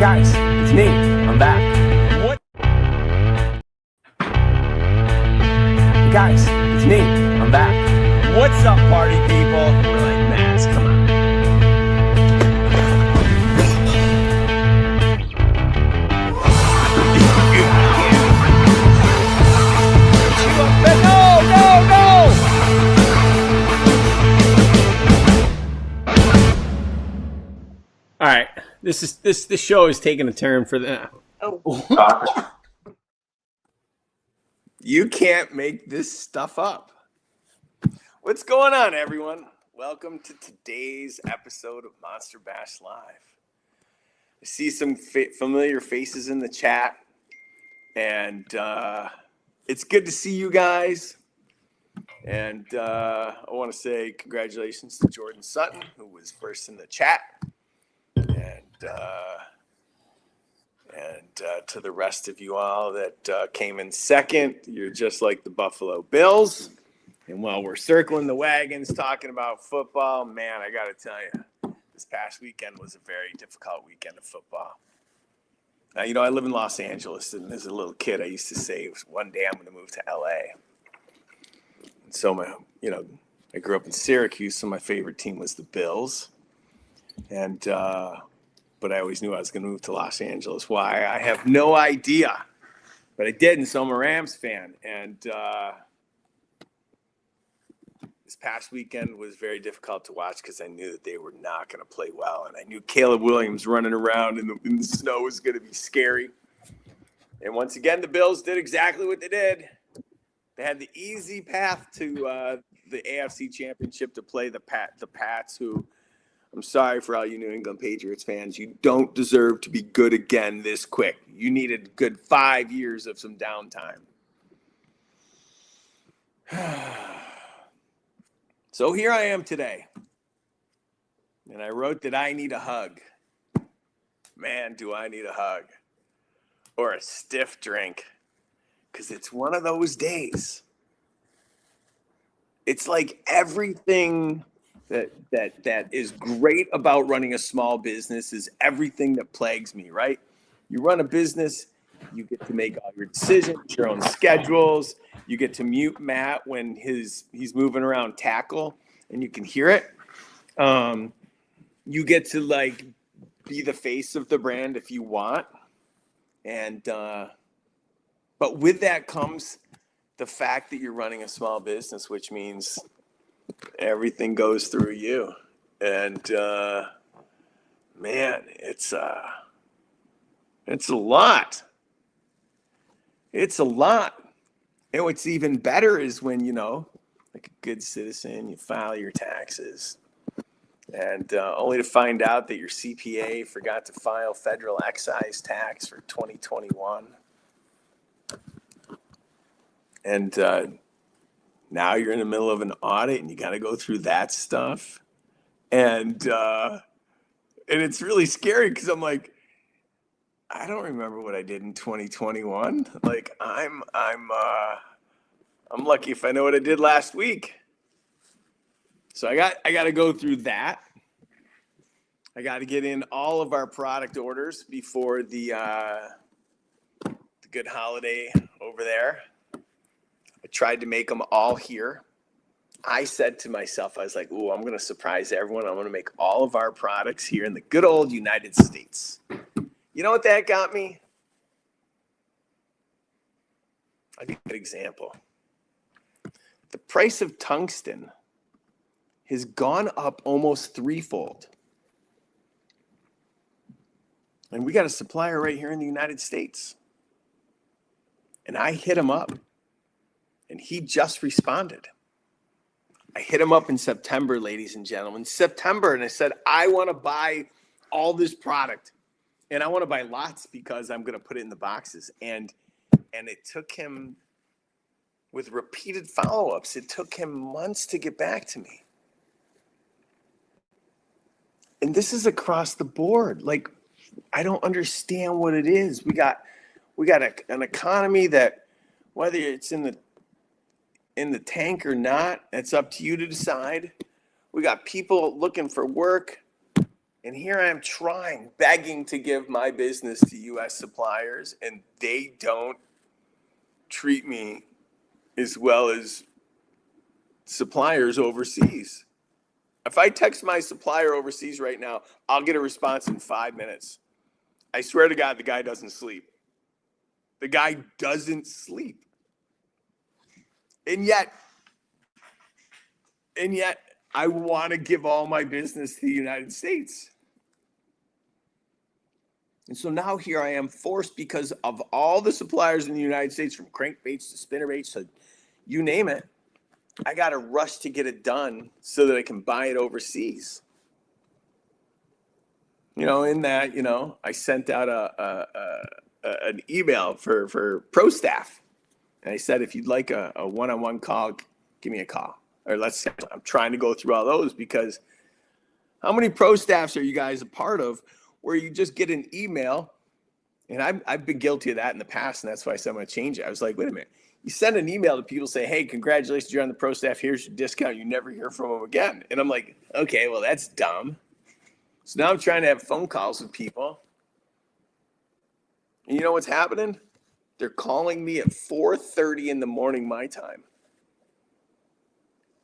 Guys, it's me. I'm back. What? Guys, it's me. I'm back. What's up, party people? We're like, Max, come on. All right, this show is taking a turn for the. Oh. You can't make this stuff up. What's going on, everyone? Welcome to today's episode of Monster Bass Live. I see some familiar faces in the chat, and it's good to see you guys. And I want to say congratulations to Jordan Sutton, who was first in the chat. And to the rest of you all that came in second, you're just like the Buffalo Bills. And while we're circling the wagons talking about football, man, I got to tell you, this past weekend was a very difficult weekend of football. You know, I live in Los Angeles, and as a little kid, I used to say, one day I'm going to move to LA. And so, I grew up in Syracuse, so my favorite team was the Bills. And, but I always knew I was going to move to Los Angeles. Why? I have no idea. But I did, and so I'm a Rams fan. And this past weekend was very difficult to watch because I knew that they were not going to play well. And I knew Caleb Williams running around in the snow was going to be scary. And once again, the Bills did exactly what they did. They had the easy path to the AFC Championship to play the Pats, who – I'm sorry for all you New England Patriots fans. You don't deserve to be good again this quick. You needed a good 5 years of some downtime. So here I am today. And I wrote that I need a hug. Man, do I need a hug. Or a stiff drink. Because it's one of those days. It's like everything that is great about running a small business is everything that plagues me, right? You run a business, you get to make all your decisions, your own schedules. You get to mute Matt when he's moving around tackle, and you can hear it. You get to like be the face of the brand if you want, and but with that comes the fact that you're running a small business, which means everything goes through you. And man, it's a lot. It's a lot. And what's even better is when, like a good citizen, you file your taxes, and only to find out that your CPA forgot to file federal excise tax for 2021. And now you're in the middle of an audit and you got to go through that stuff. And it's really scary because I'm like, I don't remember what I did in 2021. Like I'm lucky if I know what I did last week. So I got to go through that. I got to get in all of our product orders before the good holiday over there. I tried to make them all here. I said to myself, I was like, ooh, I'm going to surprise everyone. I'm going to make all of our products here in the good old United States. You know what that got me? I'll give you an example. The price of tungsten has gone up almost threefold. And we got a supplier right here in the United States. And I hit him up. And he just responded. I hit him up in September, ladies and gentlemen. September, and I said, I want to buy all this product. And I want to buy lots because I'm going to put it in the boxes. And it took him, with repeated follow-ups, it took him months to get back to me. And this is across the board. Like, I don't understand what it is. We got an economy that, whether it's in the tank or not, it's up to you to decide. We got people looking for work. And here I am begging to give my business to U.S. suppliers, and they don't treat me as well as suppliers overseas. If I text my supplier overseas right now, I'll get a response in 5 minutes. I swear to God, the guy doesn't sleep. The guy doesn't sleep. And yet I want to give all my business to the United States. And so now here I am forced, because of all the suppliers in the United States, from crankbaits to spinnerbaits to you name it, I got to rush to get it done so that I can buy it overseas. In that, I sent out an email for pro staff. And I said, if you'd like a one-on-one call, give me a call. Or I'm trying to go through all those, because how many pro staffs are you guys a part of where you just get an email? And I've been guilty of that in the past, and that's why I said I'm going to change it. I was like, wait a minute. You send an email to people, say, hey, congratulations, you're on the pro staff. Here's your discount. You never hear from them again. And I'm like, okay, well, that's dumb. So now I'm trying to have phone calls with people. And you know what's happening? They're calling me at 4:30 in the morning my time.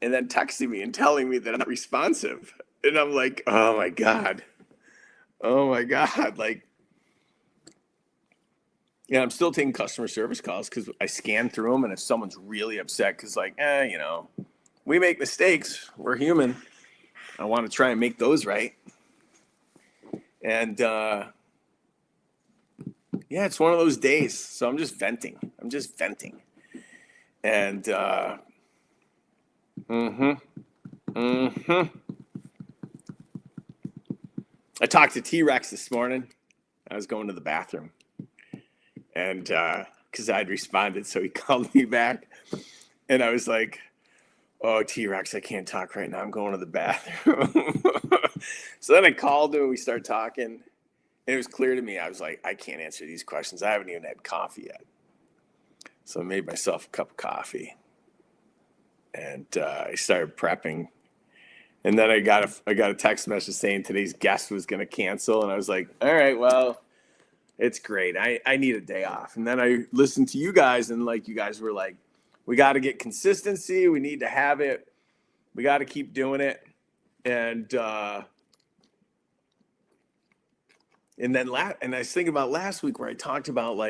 And then texting me and telling me that I'm not responsive. And I'm like, oh my God. Like, yeah, I'm still taking customer service calls because I scan through them. And if someone's really upset, because we make mistakes. We're human. I want to try and make those right. And it's one of those days. So I'm just venting. And I talked to T-Rex this morning. I was going to the bathroom. And because I'd responded, so he called me back. And I was like, oh, T-Rex, I can't talk right now. I'm going to the bathroom. So then I called him and we started talking. And it was clear to me. I was like, I can't answer these questions. I haven't even had coffee yet. So I made myself a cup of coffee. And I started prepping. And then I got a text message saying today's guest was going to cancel. And I was like, all right, well, it's great. I need a day off. And then I listened to you guys, and like you guys were like, we got to get consistency. We need to have it. We got to keep doing it. And then I was thinking about last week where I talked about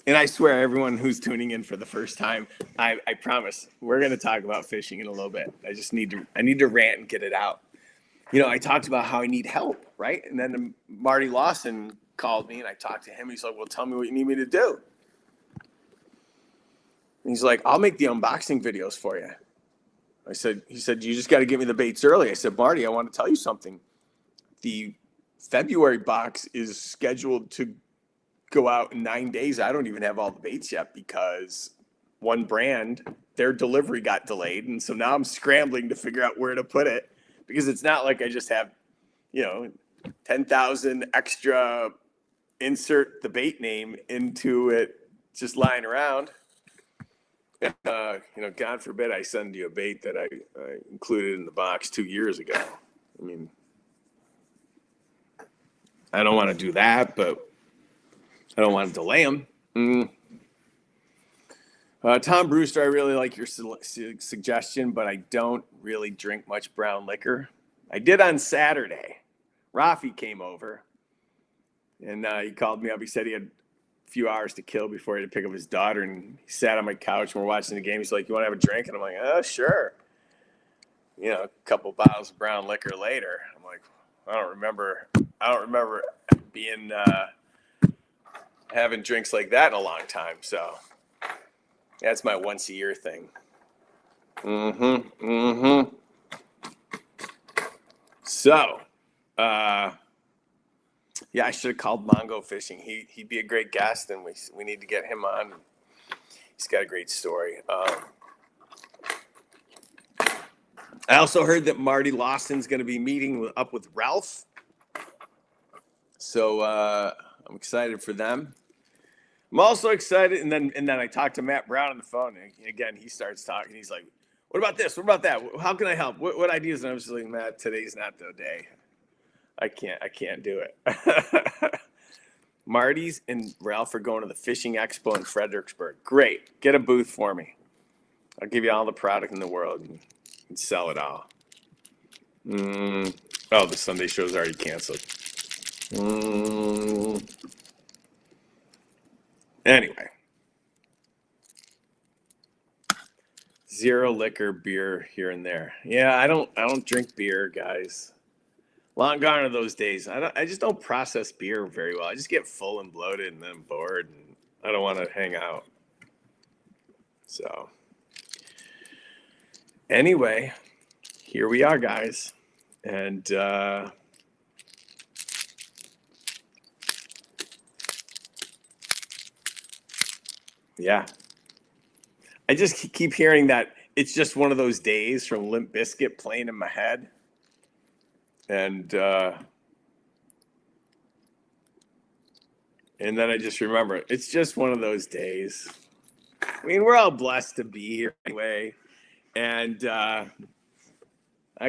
and I swear everyone who's tuning in for the first time, I promise we're going to talk about fishing in a little bit. I need to rant and get it out. I talked about how I need help, right? And then Marty Lawson called me and I talked to him. He's like, well, tell me what you need me to do. And he's like, I'll make the unboxing videos for you. He said, you just got to give me the baits early. I said, Marty, I want to tell you something. The February box is scheduled to go out in 9 days. I don't even have all the baits yet because one brand, their delivery got delayed. And so now I'm scrambling to figure out where to put it, because it's not like I just have, 10,000 extra insert the bait name into it just lying around. God forbid I send you a bait that I included in the box 2 years ago. I mean, I don't want to do that, but I don't want to delay them. Tom Brewster, I really like your suggestion, but I don't really drink much brown liquor. I did on Saturday. Rafi came over, and he called me up. He said he had a few hours to kill before he had to pick up his daughter, and he sat on my couch and we're watching the game. He's like, you want to have a drink? And I'm like, oh, sure. A couple bottles of brown liquor later, I'm like, I don't remember being having drinks like that in a long time. So that's my once a year thing. So, yeah, I should have called Mongo Fishing. He'd be a great guest, and we need to get him on. He's got a great story. I also heard that Marty Lawson's going to be meeting up with Ralph. So I'm excited for them. I'm also excited. And then I talked to Matt Brown on the phone. And again, he starts talking. He's like, what about this? What about that? How can I help? What ideas? And I was like, Matt, today's not the day. I can't do it. Marty's and Ralph are going to the Fishing Expo in Fredericksburg. Great. Get a booth for me. I'll give you all the product in the world and sell it all. Oh, the Sunday show's already canceled. Anyway. Zero liquor, beer here and there. Yeah, I don't drink beer, guys. Long gone are those days. I just don't process beer very well. I just get full and bloated and then bored, and I don't want to hang out. So anyway, here we are, guys. And yeah. I just keep hearing that it's just one of those days from Limp Bizkit playing in my head. And then I just remember it's just one of those days. I mean, we're all blessed to be here anyway. And I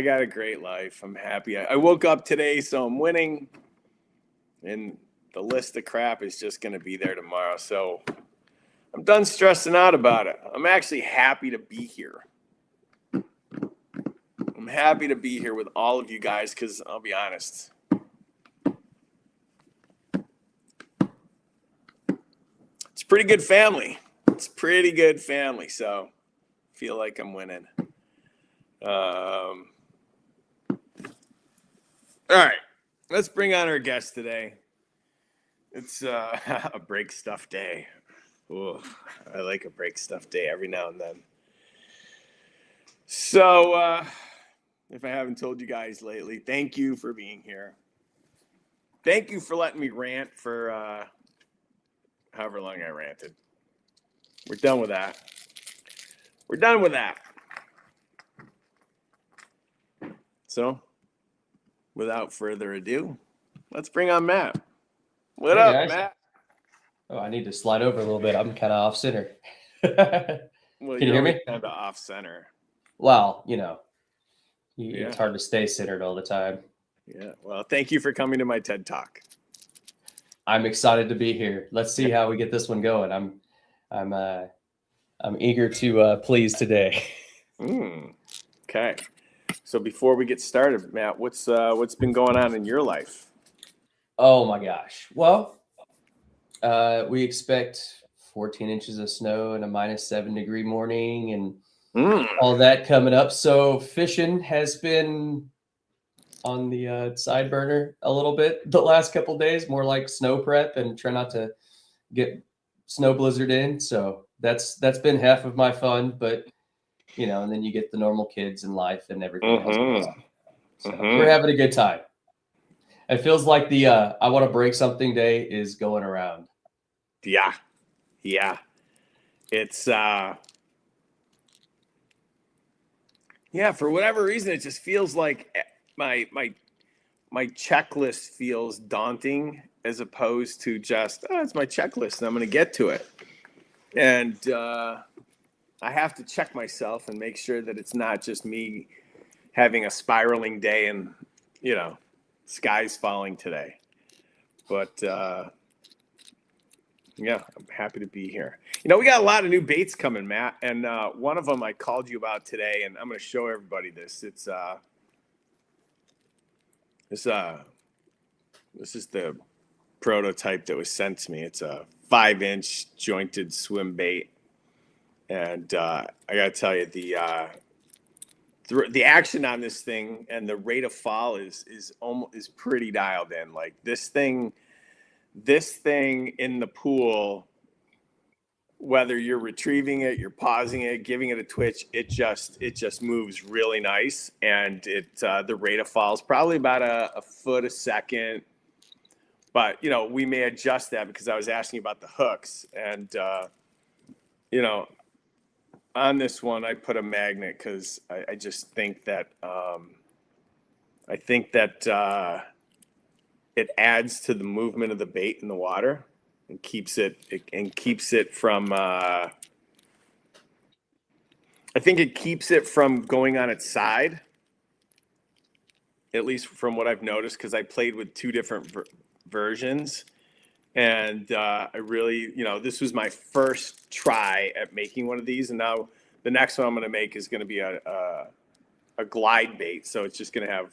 got a great life. I'm happy. I woke up today, so I'm winning. And the list of crap is just going to be there tomorrow. So I'm done stressing out about it. I'm actually happy to be here. I'm happy to be here with all of you guys because I'll be honest. It's pretty good family. It's pretty good family. So I feel like I'm winning. All right. Let's bring on our guest today. It's a break stuff day. Ooh, I like a break stuff day every now and then. So, if I haven't told you guys lately, thank you for being here. Thank you for letting me rant for however long I ranted. We're done with that. We're done with that. So, without further ado, let's bring on Matt. What up, guys. Matt? Oh, I need to slide over a little bit. I'm kind of off center. Well, Can you hear me? Kind of off center. Well, it's hard to stay centered all the time. Yeah. Well, thank you for coming to my TED Talk. I'm excited to be here. Let's see how we get this one going. I'm eager to please today. Okay. So before we get started, Matt, what's been going on in your life? Oh my gosh. Well, we expect 14 inches of snow and a -7-degree morning and all that coming up. So fishing has been on the side burner a little bit the last couple of days, more like snow prep and try not to get snow blizzard in. So that's been half of my fun, but and then you get the normal kids and life and everything else. So we're having a good time. It feels like the I want to break something day is going around. Yeah. It's for whatever reason, it just feels like my checklist feels daunting as opposed to just, it's my checklist and I'm going to get to it. And I have to check myself and make sure that it's not just me having a spiraling day and, skies falling today. But I'm happy to be here. We got a lot of new baits coming, Matt, and one of them I called you about today, and I'm going to show everybody this. It's this is the prototype that was sent to me. It's a 5-inch jointed swim bait, and I got to tell you the action on this thing and the rate of fall is pretty dialed in. Like this thing in the pool, whether you're retrieving it, you're pausing it, giving it a twitch, it just moves really nice. And the rate of fall is probably about a foot a second. But, we may adjust that because I was asking about the hooks. And, on this one, I put a magnet because I just think that it adds to the movement of the bait in the water and keeps it from I think it keeps it from going on its side. at least from what I've noticed, because I played with two different versions. And I really, this was my first try at making one of these. And now the next one I'm going to make is going to be a glide bait. So it's just going to have,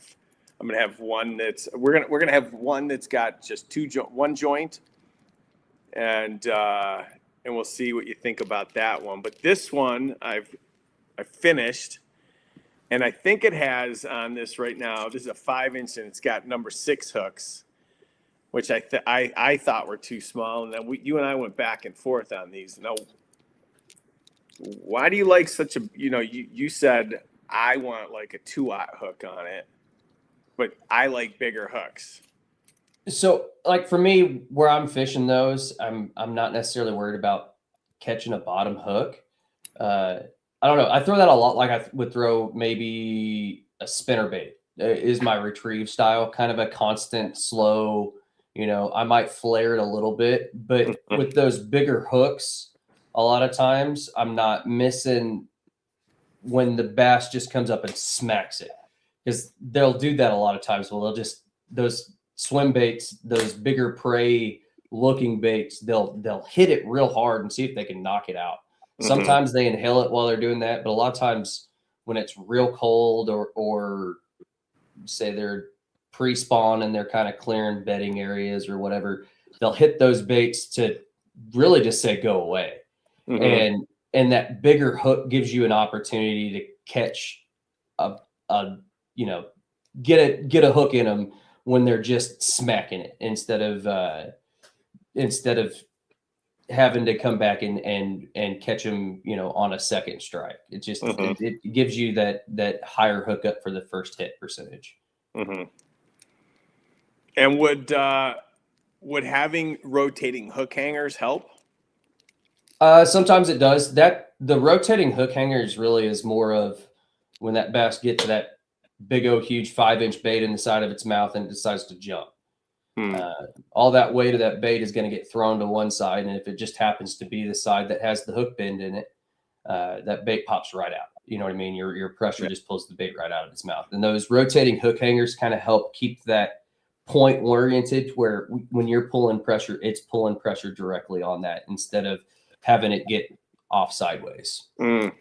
I'm going to have one we're going to have one that's got just one joint. And we'll see what you think about that one. But this one I finished, and I think it has on this right now. This is a 5-inch, and it's got number 6 hooks, which I thought were too small. And then you and I went back and forth on these. Now, why do you like such a, you said I want like a 2-aught hook on it, but I like bigger hooks. So, like for me, where I'm fishing those, I'm not necessarily worried about catching a bottom hook. I don't know. I throw that a lot. Like I would throw maybe a spinnerbait is my retrieve style, kind of a constant, slow. I might flare it a little bit, but with those bigger hooks, a lot of times I'm not missing when the bass just comes up and smacks it, because they'll do that a lot of times. Well, those swim baits, those bigger prey looking baits, they'll hit it real hard and see if they can knock it out. Sometimes they inhale it while they're doing that, but a lot of times when it's real cold or say they're pre-spawn and they're kind of clearing bedding areas or whatever, they'll hit those baits to really just say go away. And that bigger hook gives you an opportunity to catch get a hook in them when they're just smacking it, instead of having to come back and catch them, on a second strike. It just it gives you that higher hookup for the first hit percentage. And would having rotating hook hangers help? Sometimes it does. That the rotating hook hangers really is more of when that bass gets to that big old huge 5-inch bait in the side of its mouth and it decides to jump. All that weight of that bait is going to get thrown to one side, and if it just happens to be the side that has the hook bend in it, that bait pops right out. You know what I mean? Your pressure just pulls the bait right out of its mouth. And those rotating hook hangers kind of help keep that point oriented, where when you're pulling pressure, it's pulling pressure directly on that instead of having it get off sideways. And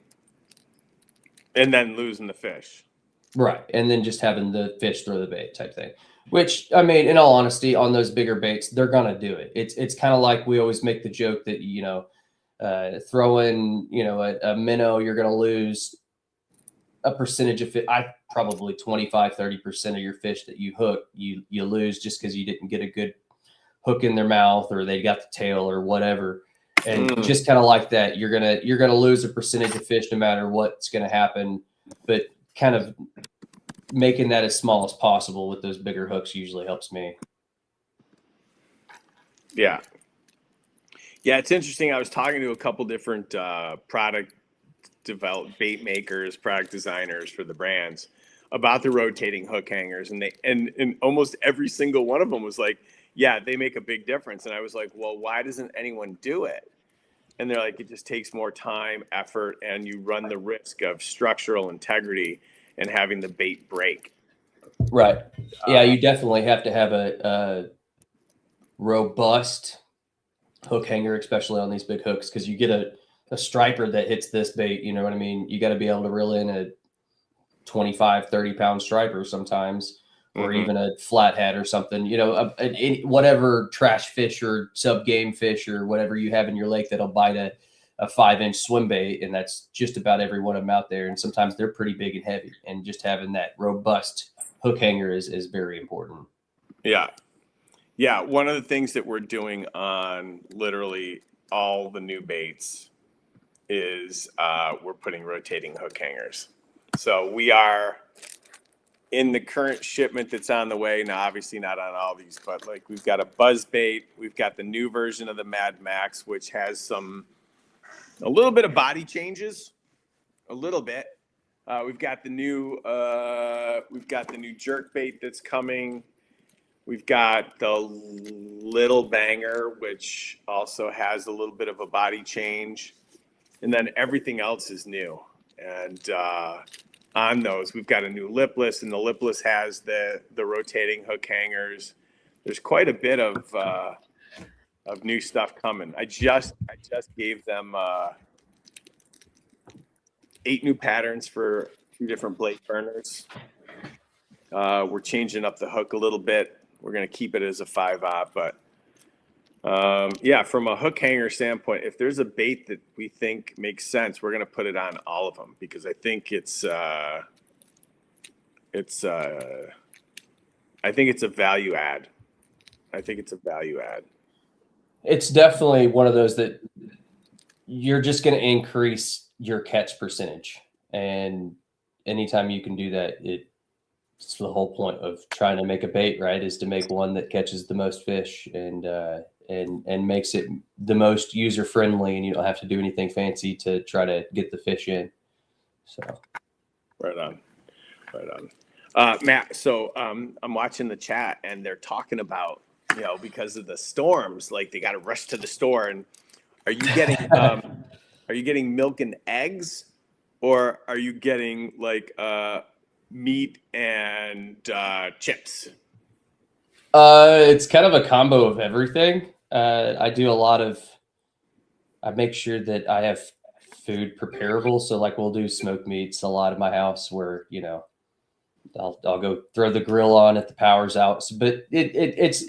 then losing the fish. Right. And then just having the fish throw the bait type thing. Which, I mean, in all honesty, on those bigger baits, they're going to do it. It's kind of like we always make the joke that, throwing, a minnow, you're going to lose a percentage of it. Probably 25-30% of your fish that you hook, you lose just because you didn't get a good hook in their mouth, or they got the tail or whatever. And just kind of like that, you're gonna lose a percentage of fish no matter what's going to happen. But kind of making that as small as possible with those bigger hooks usually helps me. Yeah, it's interesting. I was talking to a couple different product bait makers, product designers for the brands about the rotating hook hangers, and and almost every single one of them was like, yeah, they make a big difference. And I was like, well, why doesn't anyone do it? And they're like, it just takes more time, effort, and you run the risk of structural integrity and having the bait break. Right. Yeah, you definitely have to have a robust hook hanger, especially on these big hooks, because you get a striper that hits this bait, you know what I mean? You got to be able to reel in a 25-30 pound striper sometimes, or even a flathead or something, whatever trash fish or sub game fish or whatever you have in your lake that'll bite a 5-inch swim bait. And that's just about every one of them out there. And sometimes they're pretty big and heavy, and just having that robust hook hanger is very important. Yeah. Yeah. One of the things that we're doing on literally all the new baits is we're putting rotating hook hangers. So we are in the current shipment that's on the way. Now, obviously not on all these, but like we've got a buzz bait. We've got the new version of the Mad Max, which has a little bit of body changes, a little bit. We've got the new jerk bait that's coming. We've got the Little Banger, which also has a little bit of a body change. And then everything else is new. And on those. We've got a new lipless, and the lipless has the rotating hook hangers. There's quite a bit of new stuff coming. I just gave them 8 new patterns for 2 different blade burners. We're changing up the hook a little bit. We're going to keep it as a 5/0, but yeah, from a hook hanger standpoint, if there's a bait that we think makes sense, we're going to put it on all of them, because I think it's a value add. I think it's a value add. It's definitely one of those that you're just going to increase your catch percentage. And anytime you can do that, it's the whole point of trying to make a bait, right? Is to make one that catches the most fish and makes it the most user friendly, and you don't have to do anything fancy to try to get the fish in. So, right on. Matt, so I'm watching the chat, and they're talking about, because of the storms, like they got to rush to the store. And are you getting milk and eggs, or are you getting like meat and chips? It's kind of a combo of everything. I make sure that I have food preparable. So like we'll do smoked meats a lot at my house where, I'll go throw the grill on if the power's out. But it's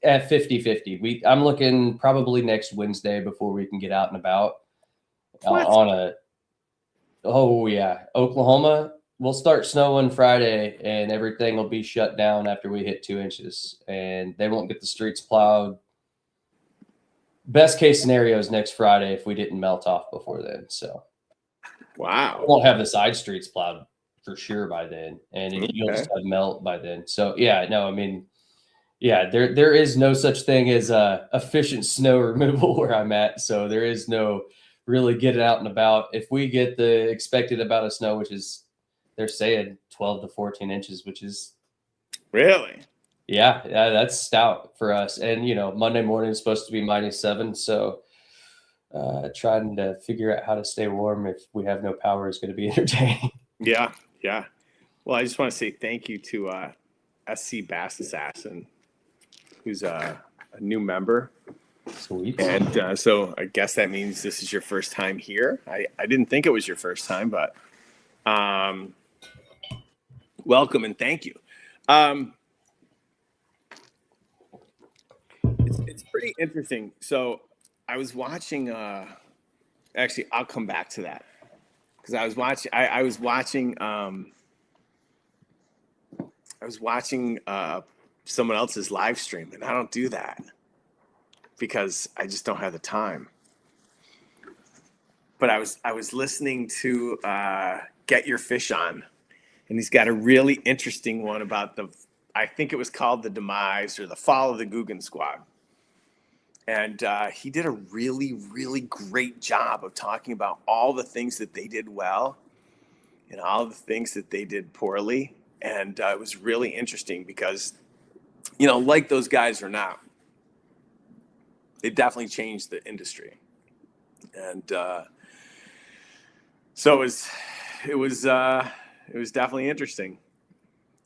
at 50-50. I'm looking probably next Wednesday before we can get out and about Oklahoma. We'll start snowing Friday, and everything will be shut down after we hit 2 inches, and they won't get the streets plowed. Best case scenario is next Friday if we didn't melt off before then. So, wow, we won't have the side streets plowed for sure by then, and you'll just have melt by then. So, yeah, no, I mean, yeah, there is no such thing as efficient snow removal where I'm at. So there is no really getting out and about. If we get the expected amount of snow, which is, they're saying 12 to 14 inches, which is really, yeah, that's stout for us. And Monday morning is supposed to be -7, so trying to figure out how to stay warm if we have no power is going to be entertaining. Yeah. Well, I just want to say thank you to SC Bass Assassin, who's a new member. Sweet. And so I guess that means this is your first time here. I didn't think it was your first time, but welcome and thank you. It's pretty interesting. So I was watching. Actually, I'll come back to that, because I was watching someone else's live stream, and I don't do that because I just don't have the time. But I was listening to Get Your Fish On, and he's got a really interesting one about I think it was called The Demise or the Fall of the Guggen Squad. And he did a really, really great job of talking about all the things that they did well and all the things that they did poorly. And it was really interesting because, like those guys or not, they definitely changed the industry. And so it was definitely interesting.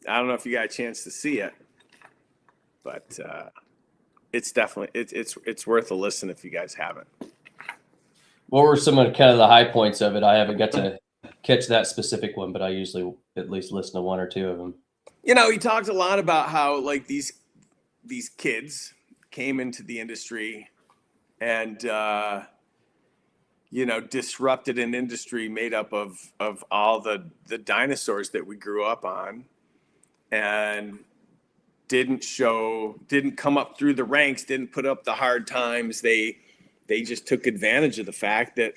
I don't know if you got a chance to see it, but it's definitely it's worth a listen if you guys haven't. What were some of kind of the high points of it? I haven't got to catch that specific one, but I usually at least listen to one or two of them. He talked a lot about how like these kids came into the industry and disrupted an industry made up of all the dinosaurs that we grew up on, and didn't come up through the ranks, didn't put up the hard times. They just took advantage of the fact that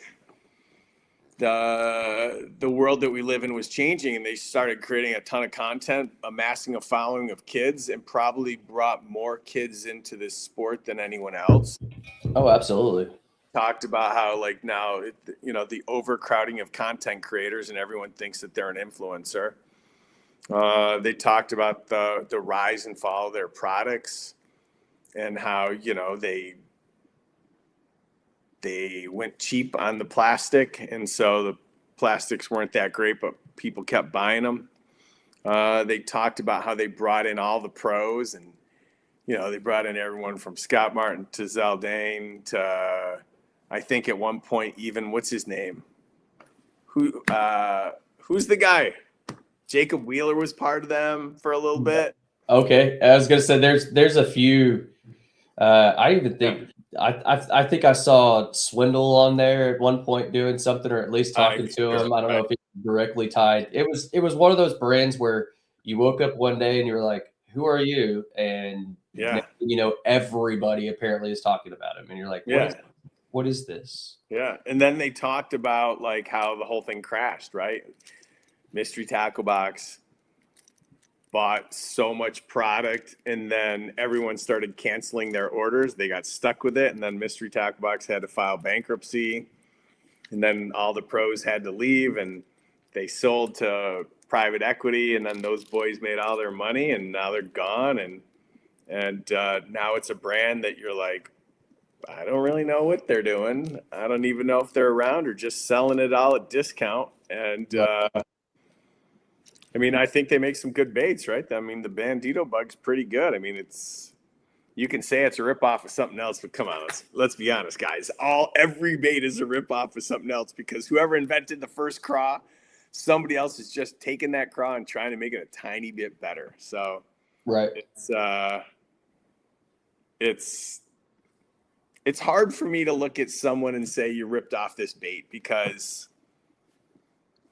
the world that we live in was changing, and they started creating a ton of content, amassing a following of kids, and probably brought more kids into this sport than anyone else. Oh, absolutely. Talked about how like now, the overcrowding of content creators, and everyone thinks that they're an influencer. They talked about the rise and fall of their products, and how they went cheap on the plastic, and so plastics weren't that great, but people kept buying them. They talked about how they brought in all the pros, and they brought in everyone from Scott Martin to Zaldane to, I think at one point even, what's his name? Who's the guy? Jacob Wheeler was part of them for a little bit. Okay, I was gonna say there's a few. I even think I think I saw Swindle on there at one point doing something, or at least talking to him. I don't know if it's directly tied. It was one of those brands where you woke up one day and you were like, "Who are you?" And everybody apparently is talking about him, and you're like, what is this? Yeah, and then they talked about like how the whole thing crashed, right? Mystery Tackle Box bought so much product, and then everyone started canceling their orders. They got stuck with it, and then Mystery Tackle Box had to file bankruptcy, and then all the pros had to leave, and they sold to private equity, and then those boys made all their money, and now they're gone, and now it's a brand that you're like, I don't really know what they're doing. I don't even know if they're around or just selling it all at discount. And I think they make some good baits, right? I mean, the Bandito bug's pretty good. I mean, you can say it's a ripoff of something else, but come on, let's be honest, guys. Every bait is a ripoff of something else, because whoever invented the first craw, somebody else is just taking that craw and trying to make it a tiny bit better. So right, it's hard for me to look at someone and say you ripped off this bait, because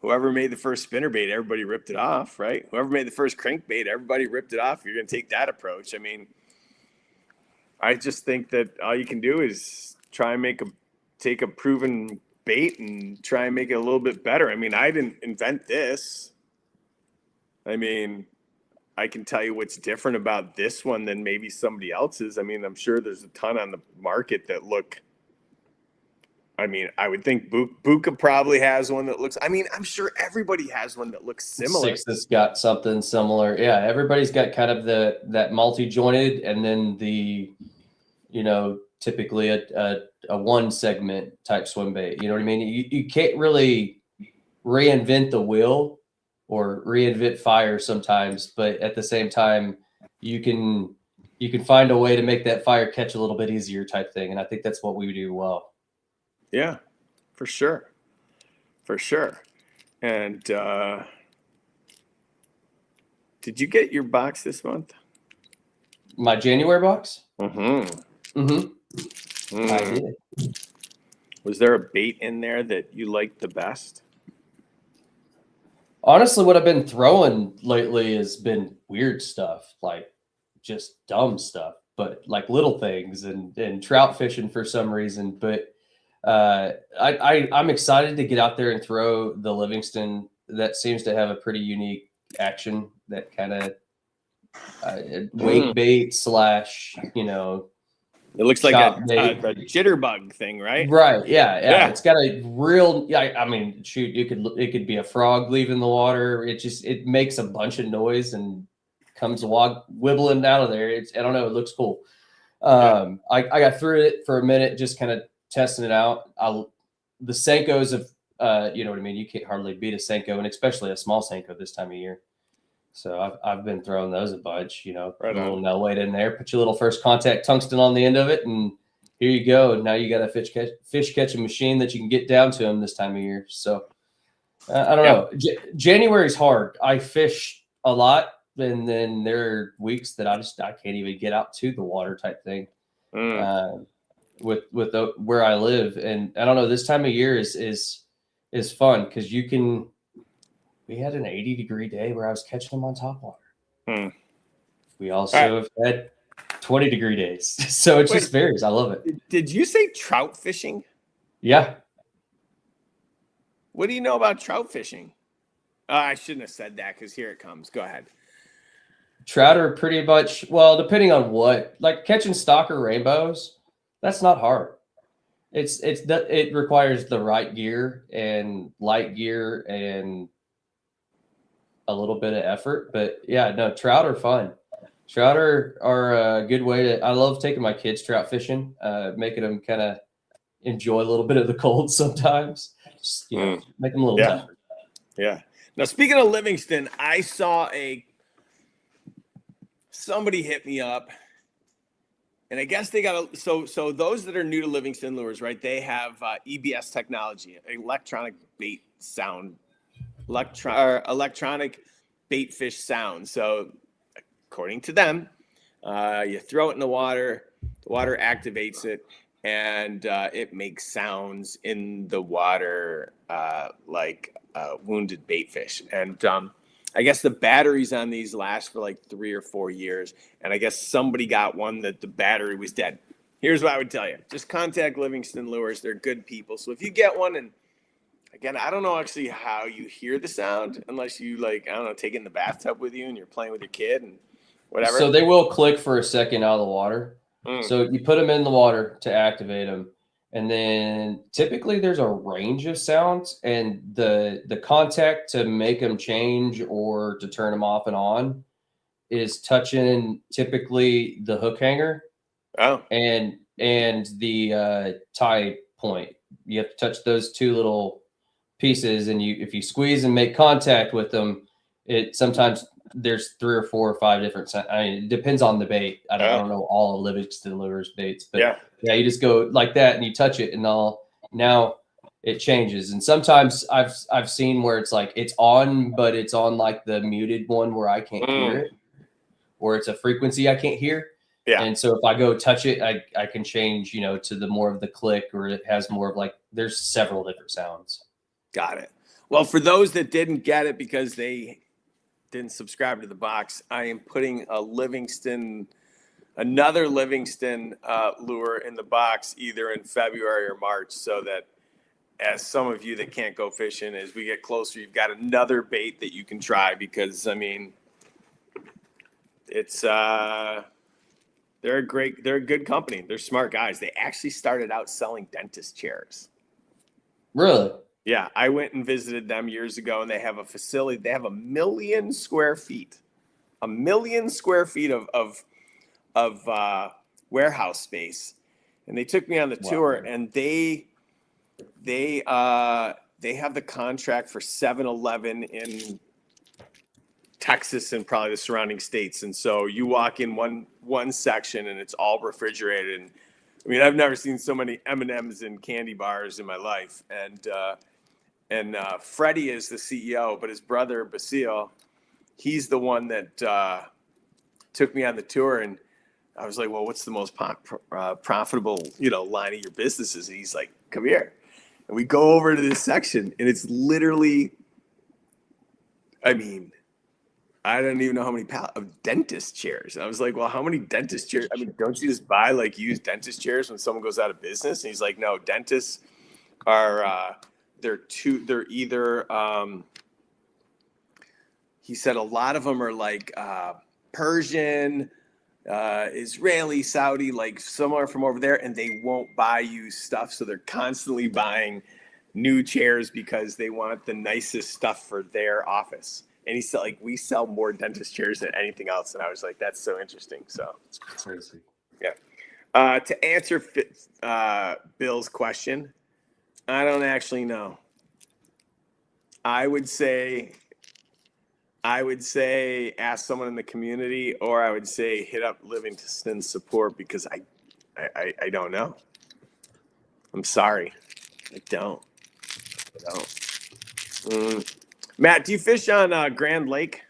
whoever made the first spinnerbait, everybody ripped it off, right? Whoever made the first crankbait, everybody ripped it off. You're going to take that approach. I mean, I just think that all you can do is try and take a proven bait and try and make it a little bit better. I mean, I didn't invent this. I mean, I can tell you what's different about this one than maybe somebody else's. I mean, I'm sure there's a ton on the market that look, I mean, I would think Buka probably has one that looks, I mean, I'm sure everybody has one that looks similar. Six has got something similar. Yeah, everybody's got kind of that multi-jointed, and then the, typically a one segment type swim bait. You know what I mean? You can't really reinvent the wheel or reinvent fire sometimes, but at the same time, you can find a way to make that fire catch a little bit easier type thing. And I think that's what we do well. Yeah, for sure. For sure. And did you get your box this month? My January box? Mm-hmm. Mm-hmm. I did. Was there a bait in there that you liked the best? Honestly, what I've been throwing lately has been weird stuff, like just dumb stuff, but like little things and trout fishing for some reason. But I'm excited to get out there and throw the Livingston. That seems to have a pretty unique action, that kind of wake bait / It looks like a jitterbug thing, right? Right. Yeah. It's got a real. I mean, shoot, it could be a frog leaving the water. It makes a bunch of noise and comes wibbling out of there. I don't know. It looks cool. I got through it for a minute, just kind of testing it out. The Senkos of, you know what I mean? You can't hardly beat a Senko, and especially a small Senko this time of year. So I've been throwing those a bunch, right, a little nail weight in there, put your little first contact tungsten on the end of it, and here you go. Now you got a fish catching machine that you can get down to them this time of year. So I don't know. January's hard. I fish a lot, and then there are weeks that I can't even get out to the water type thing. With where I live, and I don't know. This time of year is fun because you can. We had an 80-degree day where I was catching them on top water. We also have had 20-degree days. So it just varies. I love it. Did you say trout fishing? Yeah. What do you know about trout fishing? I shouldn't have said that, because here it comes. Go ahead. Trout are pretty much, well, depending on what, like catching stalker rainbows, that's not hard. It requires the right gear and light gear and a little bit of effort, but yeah, no, trout are fun. Trout are a good way to. I love taking my kids trout fishing, making them kind of enjoy a little bit of the cold sometimes. make them a little tougher. Yeah. Now, speaking of Livingston, I saw somebody hit me up, and I guess they got so those that are new to Livingston Lures, right? They have EBS technology, electronic bait sound, electronic bait fish sound. So, according to them, you throw it in the water activates it, and it makes sounds in the water like wounded bait fish. And I guess the batteries on these last for like 3 or 4 years. And I guess somebody got one that the battery was dead. Here's what I would tell you. Just contact Livingston Lures. They're good people. So if you get one, and again, I don't know actually how you hear the sound unless you take it in the bathtub with you and you're playing with your kid and whatever. So they will click for a second out of the water. So you put them in the water to activate them. And then typically there's a range of sounds, and the contact to make them change or to turn them off and on is touching typically the hook hanger and the tie point. You have to touch those two little pieces, and if you squeeze and make contact with them, sometimes there's 3 or 4 or 5 different. I mean, it depends on the bait. I don't know all of Livingston Lures baits, but yeah, you just go like that and you touch it, and now it changes. And sometimes I've seen where it's like it's on, but it's on like the muted one where I can't hear it, or it's a frequency I can't hear. Yeah. And so if I go touch it, I can change, to the more of the click, or it has more of there's several different sounds. Got it. Well, for those that didn't get it because they didn't subscribe to the box, I am putting another Livingston lure in the box either in February or March, so that as some of you that can't go fishing, as we get closer, you've got another bait that you can try, because I mean, it's they're a good company. They're smart guys. They actually started out selling dentist chairs. Really? Yeah, I went and visited them years ago, and they have a facility. They have 1 million square feet, of warehouse space, and they took me on the tour, and they have the contract for 7-Eleven in Texas and probably the surrounding states. And so you walk in one section, and it's all refrigerated. And I mean, I've never seen so many M&Ms and candy bars in my life. And Freddie is the CEO, but his brother Basile, he's the one that took me on the tour. And I was like, well, what's the most profitable, line of your businesses? And he's like, come here. And we go over to this section, and it's literally, I mean, I don't even know how many of dentist chairs. And I was like, well, how many dentist chairs? I mean, don't you just buy used dentist chairs when someone goes out of business? And he's like, no, dentists are, they're either, he said a lot of them are Persian, Israeli, Saudi, somewhere from over there, and they won't buy you stuff. So they're constantly buying new chairs because they want the nicest stuff for their office. And he said, we sell more dentist chairs than anything else. And I was like, that's so interesting. So it's crazy. Yeah. To answer Bill's question, I don't actually know. I would say ask someone in the community, or I would say hit up Livingston support, because I don't know. I'm sorry. I don't. Matt, do you fish on Grand Lake?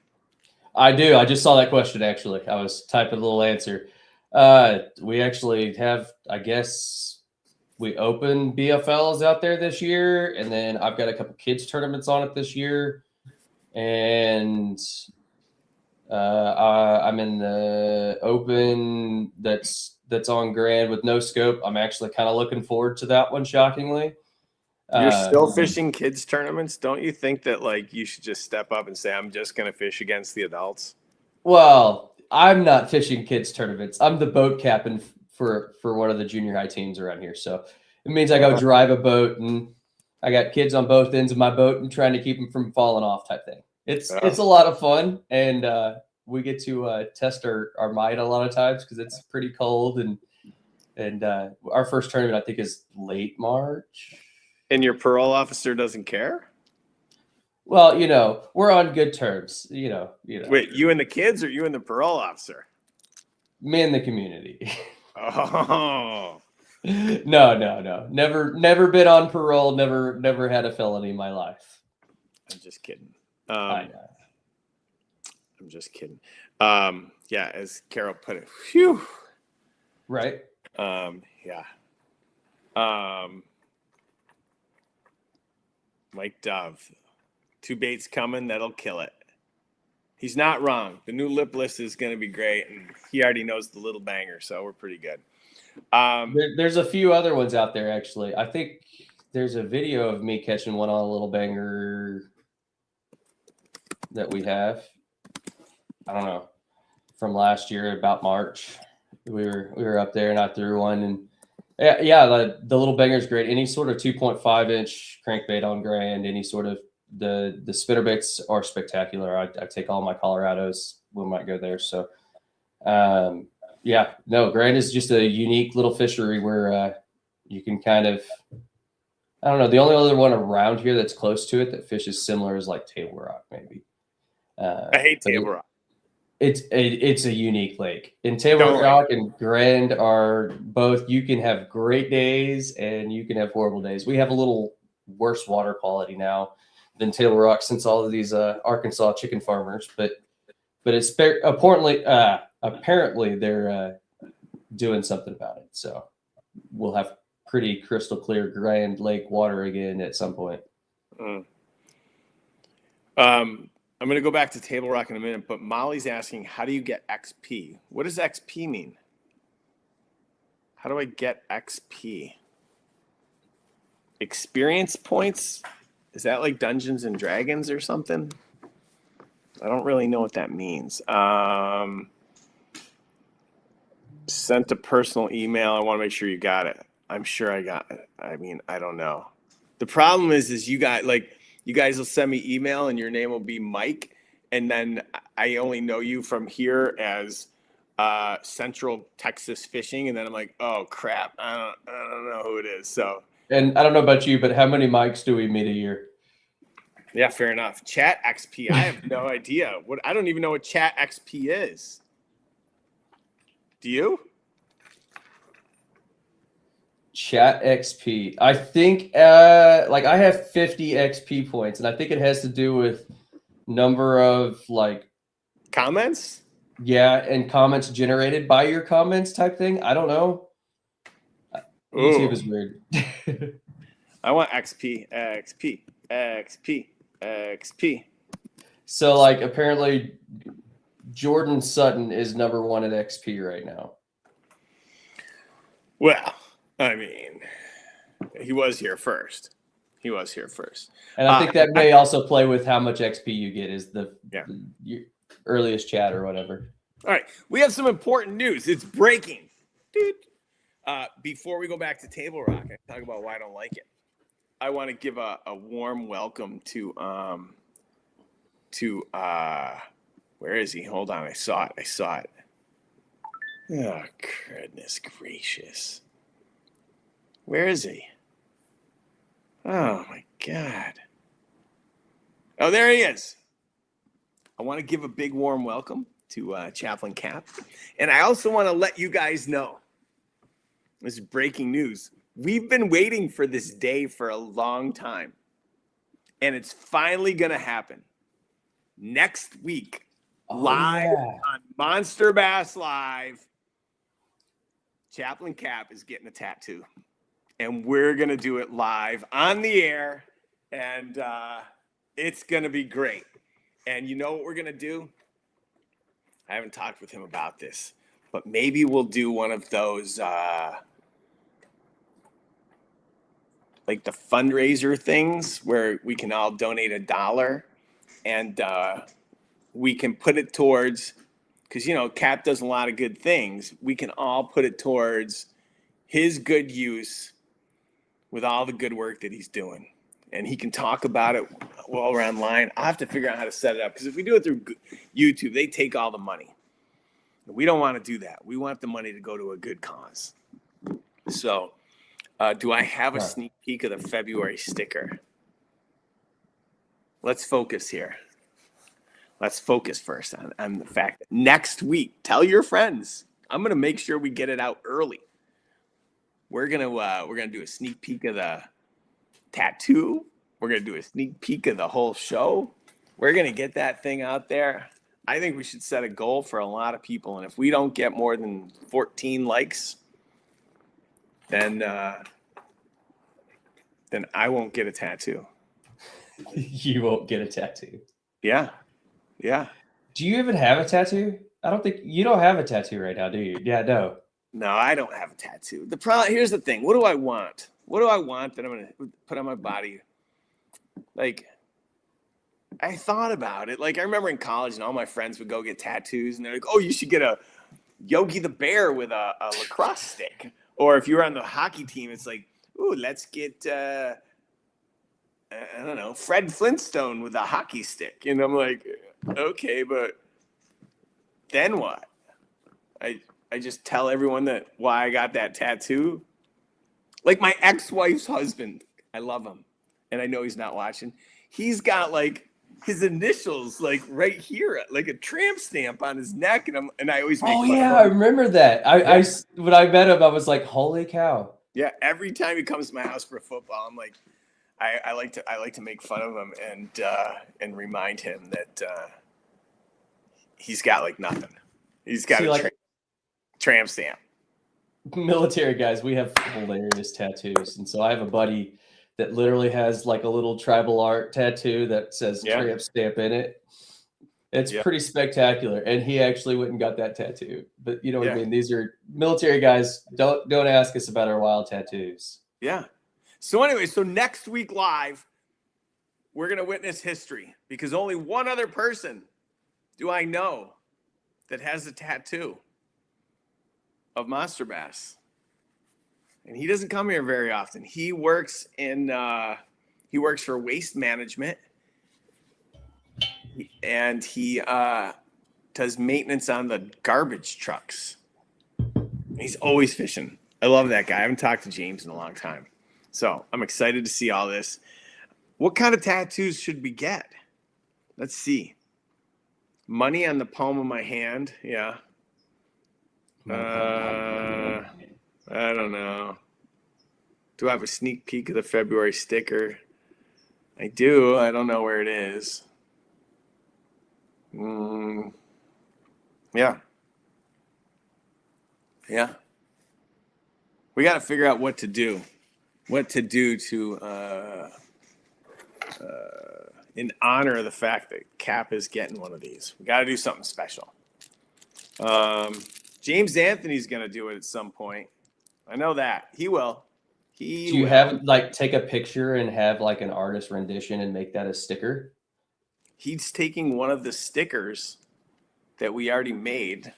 I do. I just saw that question, actually. I was typing a little answer. We actually have, I guess, we open BFLs out there this year, and then I've got a couple kids tournaments on it this year. And I'm in the open that's on Grand with no scope. I'm actually kind of looking forward to that one, shockingly. You're still fishing kids tournaments? Don't you think that you should just step up and say, I'm just going to fish against the adults? Well, I'm not fishing kids tournaments. I'm the boat captain for one of the junior high teams around here. So it means I go drive a boat, and I got kids on both ends of my boat and trying to keep them from falling off type thing. It's a lot of fun, and we get to test our might a lot of times because it's pretty cold, and our first tournament I think is late March. And your parole officer doesn't care? Well, we're on good terms. Wait, you and the kids, or you and the parole officer? Me and the community. Oh, No. Never been on parole. Never had a felony in my life. I'm just kidding. I know. I'm just kidding. Yeah, as Carol put it. Phew. Right. Yeah. Mike Dove. 2 baits coming. That'll kill it. He's not wrong. The new lipless is going to be great, and he already knows the little banger, so we're pretty good. There's a few other ones out there, actually. I think there's a video of me catching one on a little banger that we have. I don't know, from last year, about March. We were up there and I threw one, and yeah, the little banger is great. Any sort of 2.5-inch crankbait on Grand, any sort of the spinnerbaits are spectacular. I take all my Colorados. We might go there. So, yeah, no, Grand is just a unique little fishery where you can kind of, I don't know, the only other one around here that's close to it that fishes similar is like Table Rock, maybe. I hate Table Rock. It's a unique lake. And Table Rock and Grand are both, you can have great days and you can have horrible days. We have a little worse water quality now than Table Rock since all of these Arkansas chicken farmers, but it's apparently they're doing something about it. So we'll have pretty crystal clear Grand Lake water again at some point. I'm going to go back to Table Rock in a minute, but Molly's asking, how do you get XP? What does XP mean? How do I get XP? Experience points? Is that like Dungeons and Dragons or something? I don't really know what that means. Sent a personal email. I want to make sure you got it. I'm sure I got it. I mean, I don't know. The problem is you guys will send me email and your name will be Mike. And then I only know you from here as Central Texas Fishing. And then I'm like, oh crap. I don't know who it is. So. And I don't know about you, but how many mics do we meet a year? Yeah, fair enough. Chat XP. I have no idea. I don't even know what Chat XP is. Do you? Chat XP. I think I have 50 XP points, and I think it has to do with number of comments. Yeah, and comments generated by your comments type thing. I don't know. YouTube is weird. I want XP. So apparently Jordan Sutton is number 1 at XP right now. Well, I mean, he was here first. And I think that may also play with how much XP you get is the earliest chat or whatever. All right. We have some important news. It's breaking. Dude. Before we go back to Table Rock and talk about why I don't like it, I want to give a warm welcome to where is he? Hold on. I saw it. Oh, goodness gracious. Where is he? Oh, my God. Oh, there he is. I want to give a big warm welcome to Chaplain Cap. And I also want to let you guys know, this is breaking news. We've been waiting for this day for a long time. And it's finally going to happen. Next week, live on Monster Bass Live, Chaplain Cap is getting a tattoo. And we're going to do it live on the air. And it's going to be great. And you know what we're going to do? I haven't talked with him about this. But maybe we'll do one of those, like the fundraiser things where we can all donate $1. And we can put it towards, because, Cap does a lot of good things. We can all put it towards his good use with all the good work that he's doing. And he can talk about it while we're online. I'll have to figure out how to set it up. Because if we do it through YouTube, they take all the money. We don't want to do that. We want the money to go to a good cause. So Do I have a Huh. sneak peek of the February sticker? Let's focus here. Let's focus first on the fact that next week, tell your friends. I'm gonna make sure we get it out early. We're gonna do a sneak peek of the tattoo. We're gonna do a sneak peek of the whole show. We're gonna get that thing out there. I think we should set a goal for a lot of people, and if we don't get more than 14 likes, then I won't get a tattoo. You won't get a tattoo. Yeah. Do you even have a tattoo? I don't think you don't have a tattoo right now, do you? Yeah, no. No, I don't have a tattoo. The problem here's the thing. What do I want? What do I want that I'm gonna put on my body? Like, I thought about it. Like, I remember in college, and all my friends would go get tattoos, and they're like, "Oh, you should get a Yogi the Bear with a lacrosse stick." Or if you were on the hockey team, it's like, "Ooh, let's get I don't know, Fred Flintstone with a hockey stick." And I'm like, "Okay, but then what?" I just tell everyone that why I got that tattoo. Like my ex-wife's husband, I love him, and I know he's not watching. He's got like his initials like right here, like a tramp stamp on his neck, and I always make Oh fun yeah, of I him. remember that. I when I met him, I was like, "Holy cow!" Yeah, every time he comes to my house for football, I'm like, I like to make fun of him and remind him that he's got like nothing. He's got See, a like tramp stamp. military guys, we have hilarious tattoos, and so I have a buddy that literally has like a little tribal art tattoo that says Yeah. tramp stamp in it. It's Yeah. pretty spectacular, and he actually went and got that tattoo. But you know what I Yeah. mean? These are military guys. Don't ask us about our wild tattoos. Yeah. So anyway, so next week live, we're gonna witness history because only one other person do I know that has a tattoo of Monster Bass, and he doesn't come here very often. He works for waste management, and he does maintenance on the garbage trucks. He's always fishing. I love that guy. I haven't talked to James in a long time, so I'm excited to see all this. What kind of tattoos should we get? Let's see. Money on the palm of my hand. Yeah. I don't know. Do I have a sneak peek of the February sticker? I do. I don't know where it is. Yeah. Yeah. We got to figure out what to do. What to do to in honor of the fact that Cap is getting one of these. We got to do something special. James Anthony's going to do it at some point. I know that. He will. Do you have like take a picture and have like an artist rendition and make that a sticker? He's taking one of the stickers that we already made,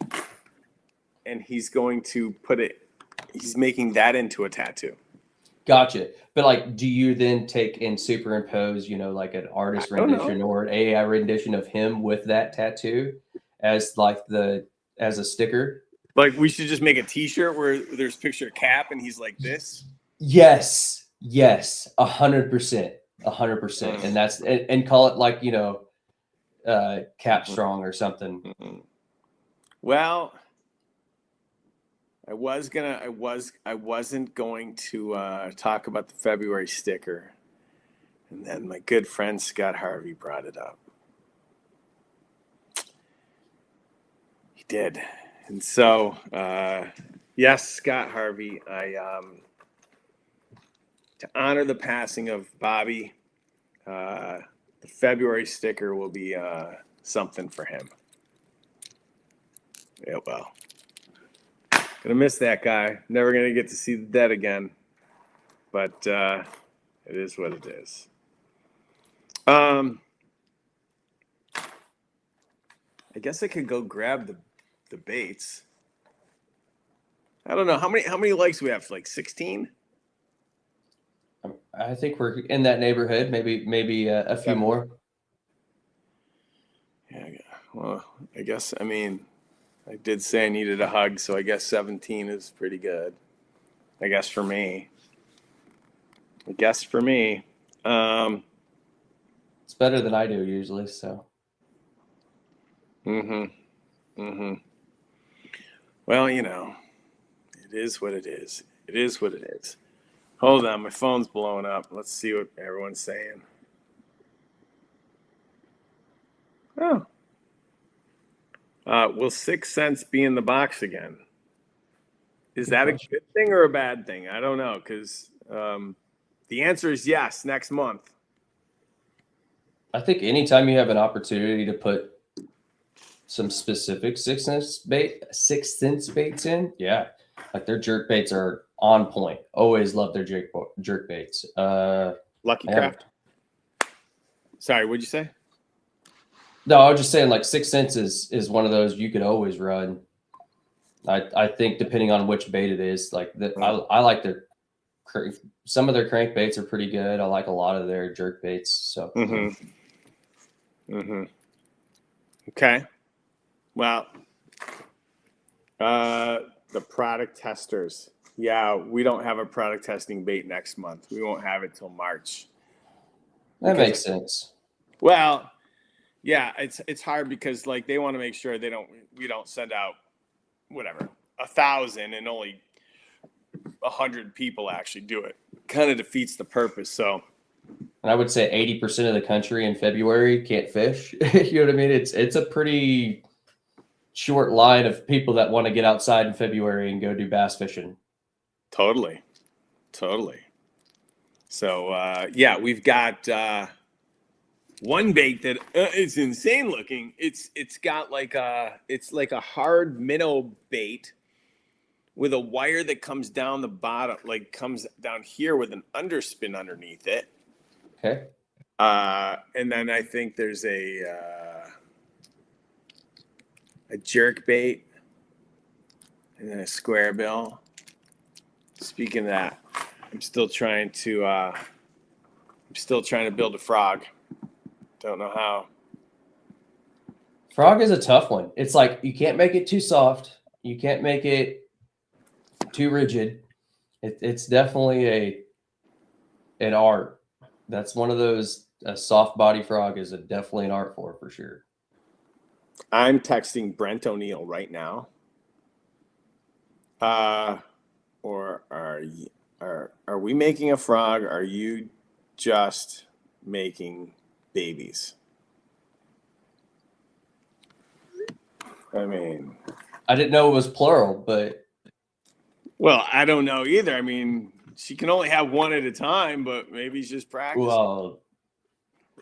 and he's going to he's making that into a tattoo. Gotcha. But like, do you then take and superimpose, you know, like an artist rendition or an AI rendition of him with that tattoo as like as a sticker? Like we should just make a T-shirt where there's a picture of Cap and he's like this. Yes, 100%, 100%, and that's and call it like, you know, Cap Strong or something. Well, I wasn't going to talk about the February sticker, and then my good friend Scott Harvey brought it up. He did, and so yes, Scott Harvey. To honor the passing of Bobby, the February sticker will be something for him. Yeah, well. Gonna miss that guy. Never gonna get to see the dead again. But it is what it is. I guess I could go grab the baits. I don't know how many likes we have. Like 16. I think we're in that neighborhood. Maybe a few more. Yeah. Well, I guess I did say I needed a hug, so I guess 17 is pretty good. I guess for me. I guess for me. It's better than I do usually. So. Well, it is what it is. It is what it is. Hold on, my phone's blowing up. Let's see what everyone's saying. Oh. Will 6 cents be in the box again? Is that a good thing or a bad thing? I don't know, because the answer is yes, next month. I think anytime you have an opportunity to put some specific 6 cents baits in, yeah, like their jerk baits are on point. Always love their jerk baits. Lucky Craft. Sorry, what'd you say? No, I was just saying, like 6 cents is one of those you could always run. I think depending on which bait it is, like I like their some of their crankbaits are pretty good. I like a lot of their jerk baits. So. Okay. Well, the product testers. Yeah, we don't have a product testing bait next month. We won't have it till March. That makes sense. Well, yeah, it's hard because like they want to make sure we don't send out whatever 1,000 and only 100 people actually do it. Kind of defeats the purpose. So. And I would say 80% of the country in February can't fish. You know what I mean? It's a pretty short line of people that want to get outside in February and go do bass fishing. Totally. So yeah, we've got one bait that is insane looking. It's got like it's like a hard minnow bait with a wire that comes down the bottom, like comes down here with an underspin underneath it. Okay. And then I think there's a jerk bait and then a square bill. Speaking of that, I'm still trying to build a frog. Don't know how. Frog is a tough one. It's like you can't make it too soft. You can't make it too rigid. It's definitely an art. That's one of those. A soft body frog is definitely an art for sure. I'm texting Brent O'Neill right now. Or are we making a frog? Are you just making babies? I mean, I didn't know it was plural, but well, I don't know either. I mean, she can only have one at a time, but maybe she's just practicing. Well,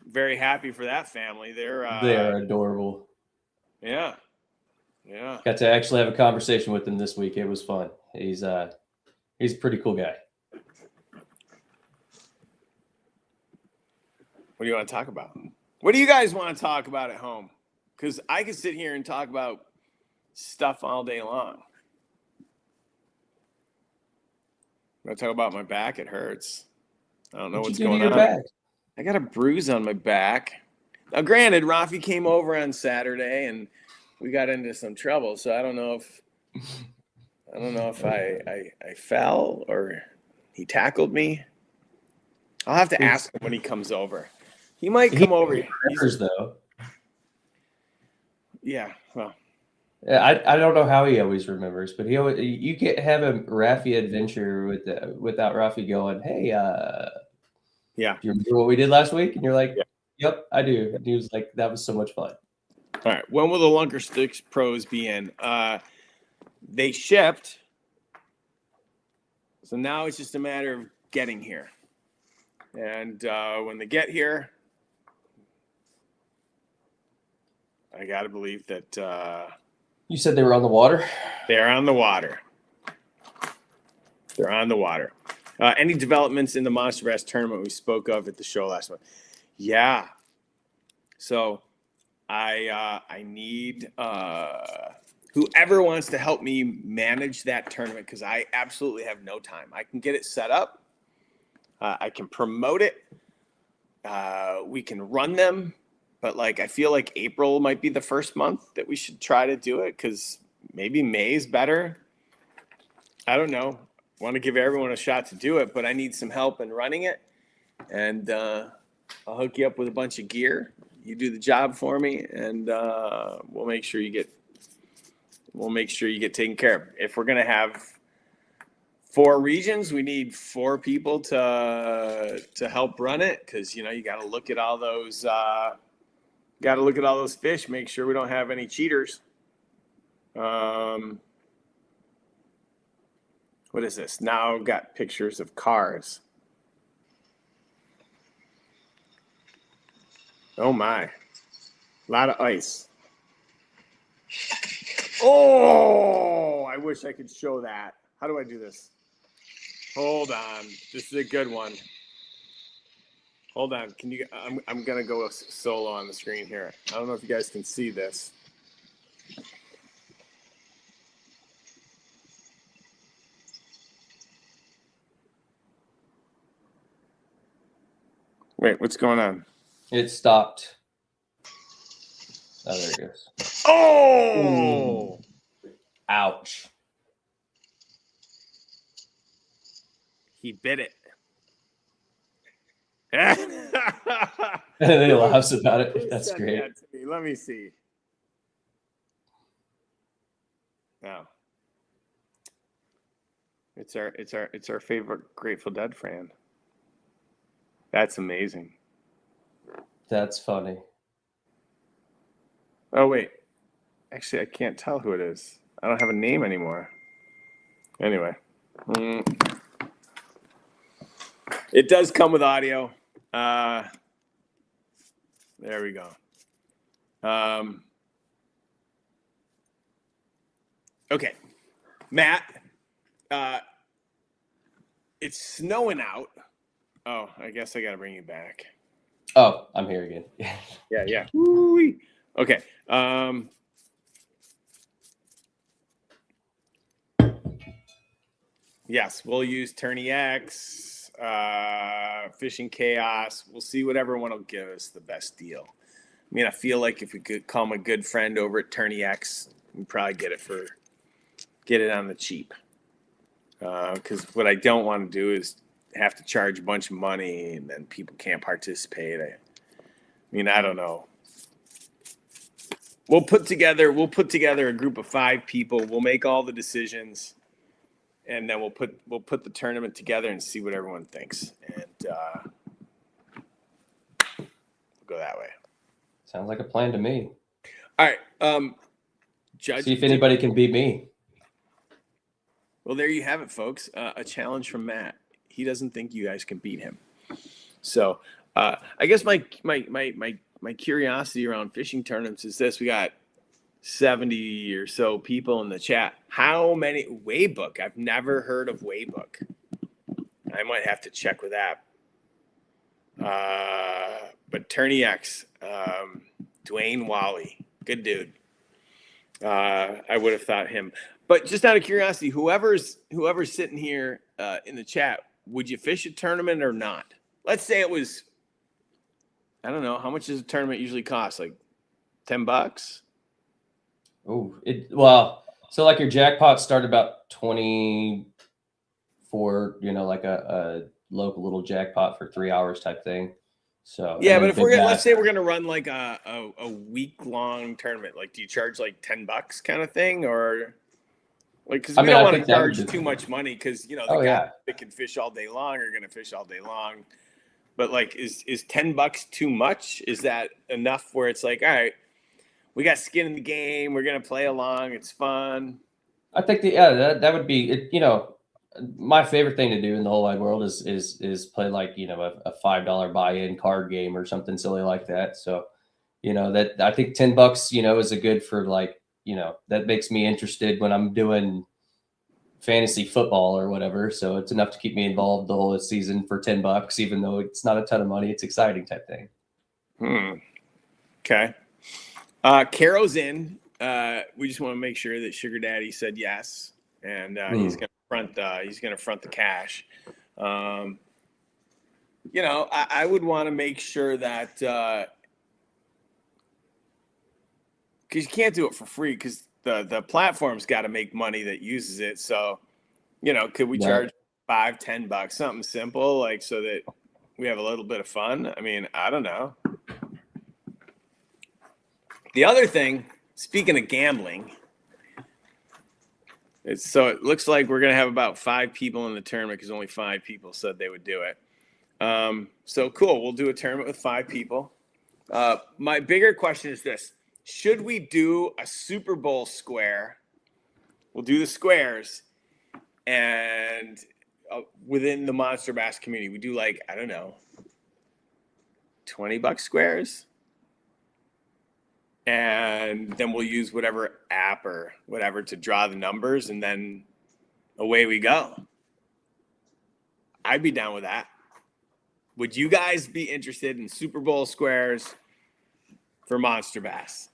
very happy for that family. They're adorable. Yeah. Got to actually have a conversation with him this week. It was fun. He's a pretty cool guy. What do you want to talk about? What do you guys want to talk about at home? Because I could sit here and talk about stuff all day long. I talk about my back. It hurts. I don't know what's going on. Back? I got a bruise on my back. Now, granted, Rafi came over on Saturday and we got into some trouble. So I don't know if I fell or he tackled me. I'll have to ask him when he comes over. He might come over. Remembers, though. Yeah. Well. I don't know how he always remembers, but you can't have a Rafi adventure without Rafi going, hey, yeah. Do you remember what we did last week? And you're like, yep, I do. And he was like, that was so much fun. All right. When will the Lunker Sticks Pros be in? They shipped. So now it's just a matter of getting here. And when they get here, I got to believe that. You said they were on the water? They're on the water. They're on the water. Any developments in the Monster Bass tournament we spoke of at the show last month? Yeah. So I need whoever wants to help me manage that tournament because I absolutely have no time. I can get it set up. I can promote it. We can run them. But, like, I feel like April might be the first month that we should try to do it because maybe May is better. I don't know. want to give everyone a shot to do it, but I need some help in running it. And I'll hook you up with a bunch of gear. You do the job for me, and we'll make sure you get taken care of. If we're gonna have 4 regions, we need 4 people to help run it, because you got to look at all those fish, make sure we don't have any cheaters. What is this? Now I've got pictures of cars. Oh my, a lot of ice. Oh, I wish I could show that. How do I do this? Hold on, this is a good one. Hold on, can you? I'm gonna go solo on the screen here. I don't know if you guys can see this. Wait, what's going on? It stopped. Oh, there it goes. Oh! Ouch. He bit it. He laughs about it. That's great. That to me. Let me see. Now, it's our favorite Grateful Dead fan. That's amazing. That's funny. Oh wait, actually, I can't tell who it is. I don't have a name anymore. Anyway, it does come with audio. There we go. Okay, Matt. It's snowing out. Oh, I guess I got to bring you back. Oh, I'm here again. Yeah. Woo-wee. Okay. Yes, we'll use Tourney X, Fishing Chaos. We'll see what everyone will give us the best deal. I mean, I feel like if we could call a good friend over at Tourney X, we'd probably get it on the cheap. Because what I don't want to do is have to charge a bunch of money and then people can't participate. I mean, I don't know. We'll put together a group of 5 people. We'll make all the decisions, and then we'll put the tournament together and see what everyone thinks, and we'll go that way. Sounds like a plan to me. All right, Judge. See if anybody can beat me. Well, there you have it, folks. A challenge from Matt. He doesn't think you guys can beat him. So I guess my curiosity around fishing tournaments is this: we got 70 or so people in the chat. How many Waybook? I've never heard of Waybook. I might have to check with that. But Tourney X, Dwayne Wally, good dude. I would have thought him. But just out of curiosity, whoever's sitting here in the chat, would you fish a tournament or not? Let's say it was, I don't know, how much does a tournament usually cost? Like $10? Oh, well, so like your jackpots start about 20 for, like a local little jackpot for 3 hours type thing. So yeah, but if let's say we're gonna run like a week-long tournament, like do you charge like $10 kind of thing, or like, because we don't want to charge too much money, because the guys that can fish all day long are gonna fish all day long. But like, is $10 too much? Is that enough where it's like, all right, we got skin in the game, we're gonna play along, it's fun? I think that would be it. My favorite thing to do in the whole wide world is play like a $5 buy-in card game or something silly like that. So that I think $10 is a good for like that makes me interested when I'm doing fantasy football or whatever. So it's enough to keep me involved the whole season for $10, even though it's not a ton of money. It's exciting type thing. Okay. Caro's in. We just want to make sure that Sugar Daddy said yes, and he's gonna front the cash. I would want to make sure that because you can't do it for free, because the platform's got to make money that uses it. So Could we Right. charge $5-10, something simple, like, so that we have a little bit of fun? I mean, I don't know. The other thing, speaking of gambling, so it looks like we're going to have about 5 people in the tournament because only 5 people said they would do it. So cool. We'll do a tournament with 5 people. My bigger question is this. Should we do a Super Bowl square? We'll do the squares, and within the Monster Bass community, we do, like, I don't know, $20 squares. And then we'll use whatever app or whatever to draw the numbers, and then away we go. I'd be down with that. Would you guys be interested in Super Bowl squares for Monster Bass?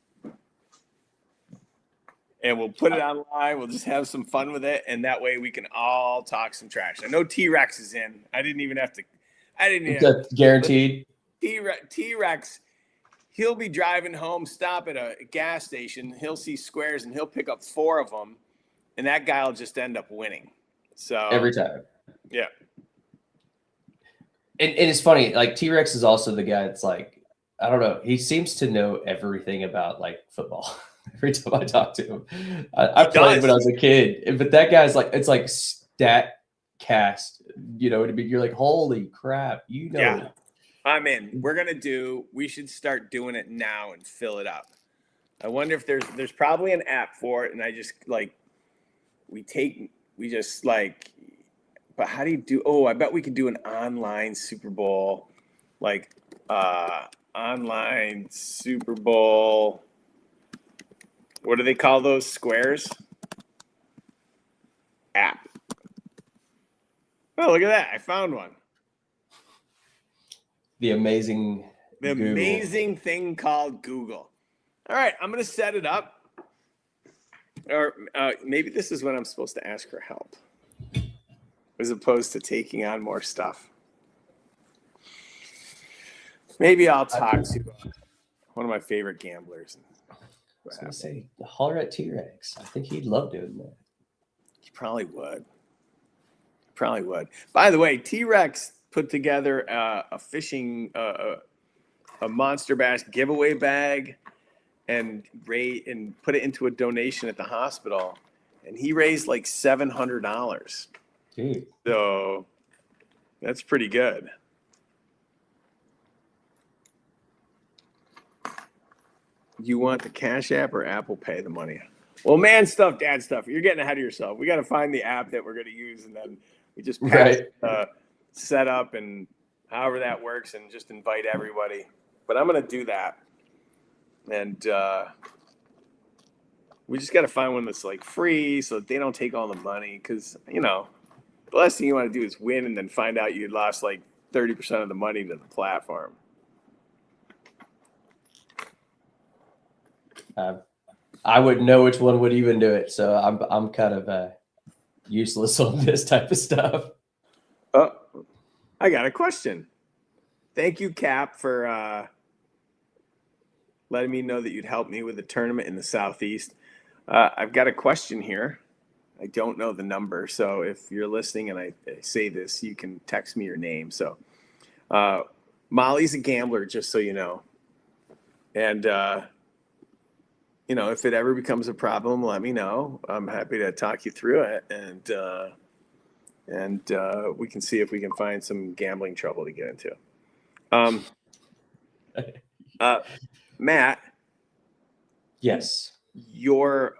And we'll put it online. We'll just have some fun with it, and that way we can all talk some trash. I know T-Rex is in. I didn't even have to. Guaranteed. T-Rex. He'll be driving home, stop at a gas station. He'll see squares, and he'll pick up 4 of them, and that guy will just end up winning. So Every time. Yeah. And it's funny, like, T-Rex is also the guy that's like, I don't know, he seems to know everything about, like, football. Every time I talk to him. I played when I was a kid, but that guy's like, it's like stat cast, what I mean? You're like, holy crap, Yeah. I'm in. We should start doing it now and fill it up. I wonder if there's probably an app for it, and I just, like, but how do you do? Oh, I bet we could do an online Super Bowl, like, online Super Bowl. What do they call those squares? App. Oh, look at that. I found one. The amazing thing called Google. All right, I'm going to set it up. Or maybe this is when I'm supposed to ask for help, as opposed to taking on more stuff. Maybe I'll talk to one of my favorite gamblers. I was going to say, holler at T-Rex. I think he'd love doing that. He probably would. By the way, T-Rex put together a fishing, a Monster Bass giveaway bag, and put it into a donation at the hospital, and he raised like $700. Dude. So that's pretty good. You want the Cash App or Apple Pay the money? Well, man stuff, dad stuff. You're getting ahead of yourself. We got to find the app that we're going to use, and then we just set up and however that works, and just invite everybody. But I'm going to do that, and we just got to find one that's, like, free, so that they don't take all the money. Because the last thing you want to do is win and then find out you lost like 30% of the money to the platform. I wouldn't know which one would even do it, so I'm kind of useless on this type of stuff. Oh, I got a question. Thank you, Cap, for letting me know that you'd help me with the tournament in the Southeast. I've got a question here. I don't know the number, so if you're listening and I say this, you can text me your name. So Molly's a gambler, just so you know. And if it ever becomes a problem, let me know. I'm happy to talk you through it, and we can see if we can find some gambling trouble to get into. Matt. Yes. Your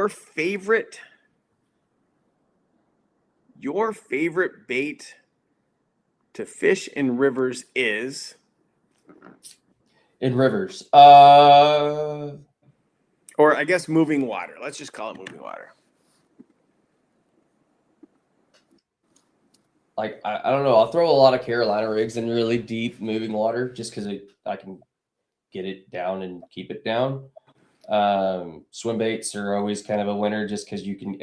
favorite bait to fish in rivers is? In rivers. Or I guess moving water. Let's just call it moving water. Like, I don't know. I'll throw a lot of Carolina rigs in really deep moving water just because I can get it down and keep it down. Swim baits are always kind of a winner just because you can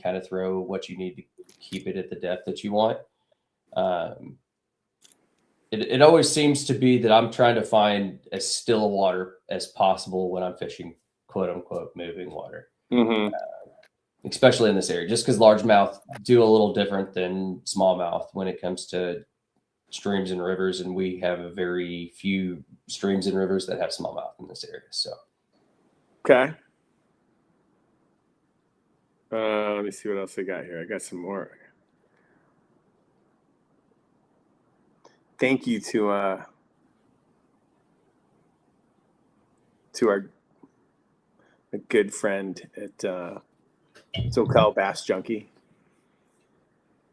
kind of throw what you need to keep it at the depth that you want. It always seems to be that I'm trying to find as still a water as possible when I'm fishing quote unquote moving water, Mm-hmm. especially in this area, just because largemouth do a little different than smallmouth when it comes to streams and rivers. And we have a very few streams and rivers that have smallmouth in this area. So, Okay. Let me see what else I got here. I got some more. Thank you to our a good friend at SoCal Bass Junkie,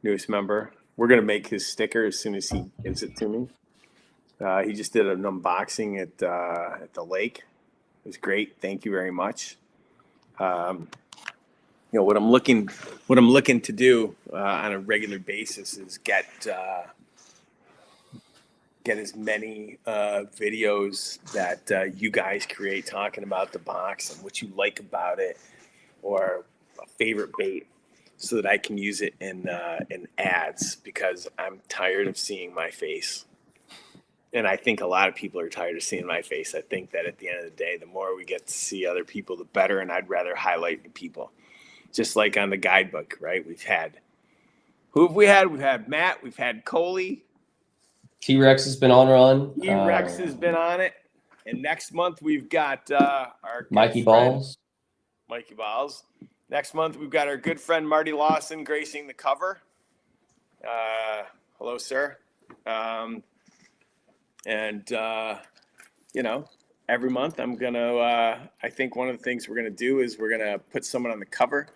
newest member. We're gonna make his sticker as soon as he gives it to me. He just did an unboxing at the lake. It was great. Thank you very much. You know what I'm looking to do on a regular basis is get as many videos that you guys create talking about the box and what you like about it, or a favorite bait, so that I can use it in ads, because I'm tired of seeing my face. And I think a lot of people are tired of seeing my face. I think that at the end of the day, the more we get to see other people, the better. And I'd rather highlight the people. Just like on the guidebook, right? Who have we had? We've had Matt. We've had Coley. T-Rex has been on run. T-Rex has been on it. And next month, we've got our Mikey Balls. Mikey Balls. Next month, we've got our good friend Marty Lawson gracing the cover. Hello, sir. You know, every month I'm going to, I think one of the things we're going to do is we're going to put someone on the cover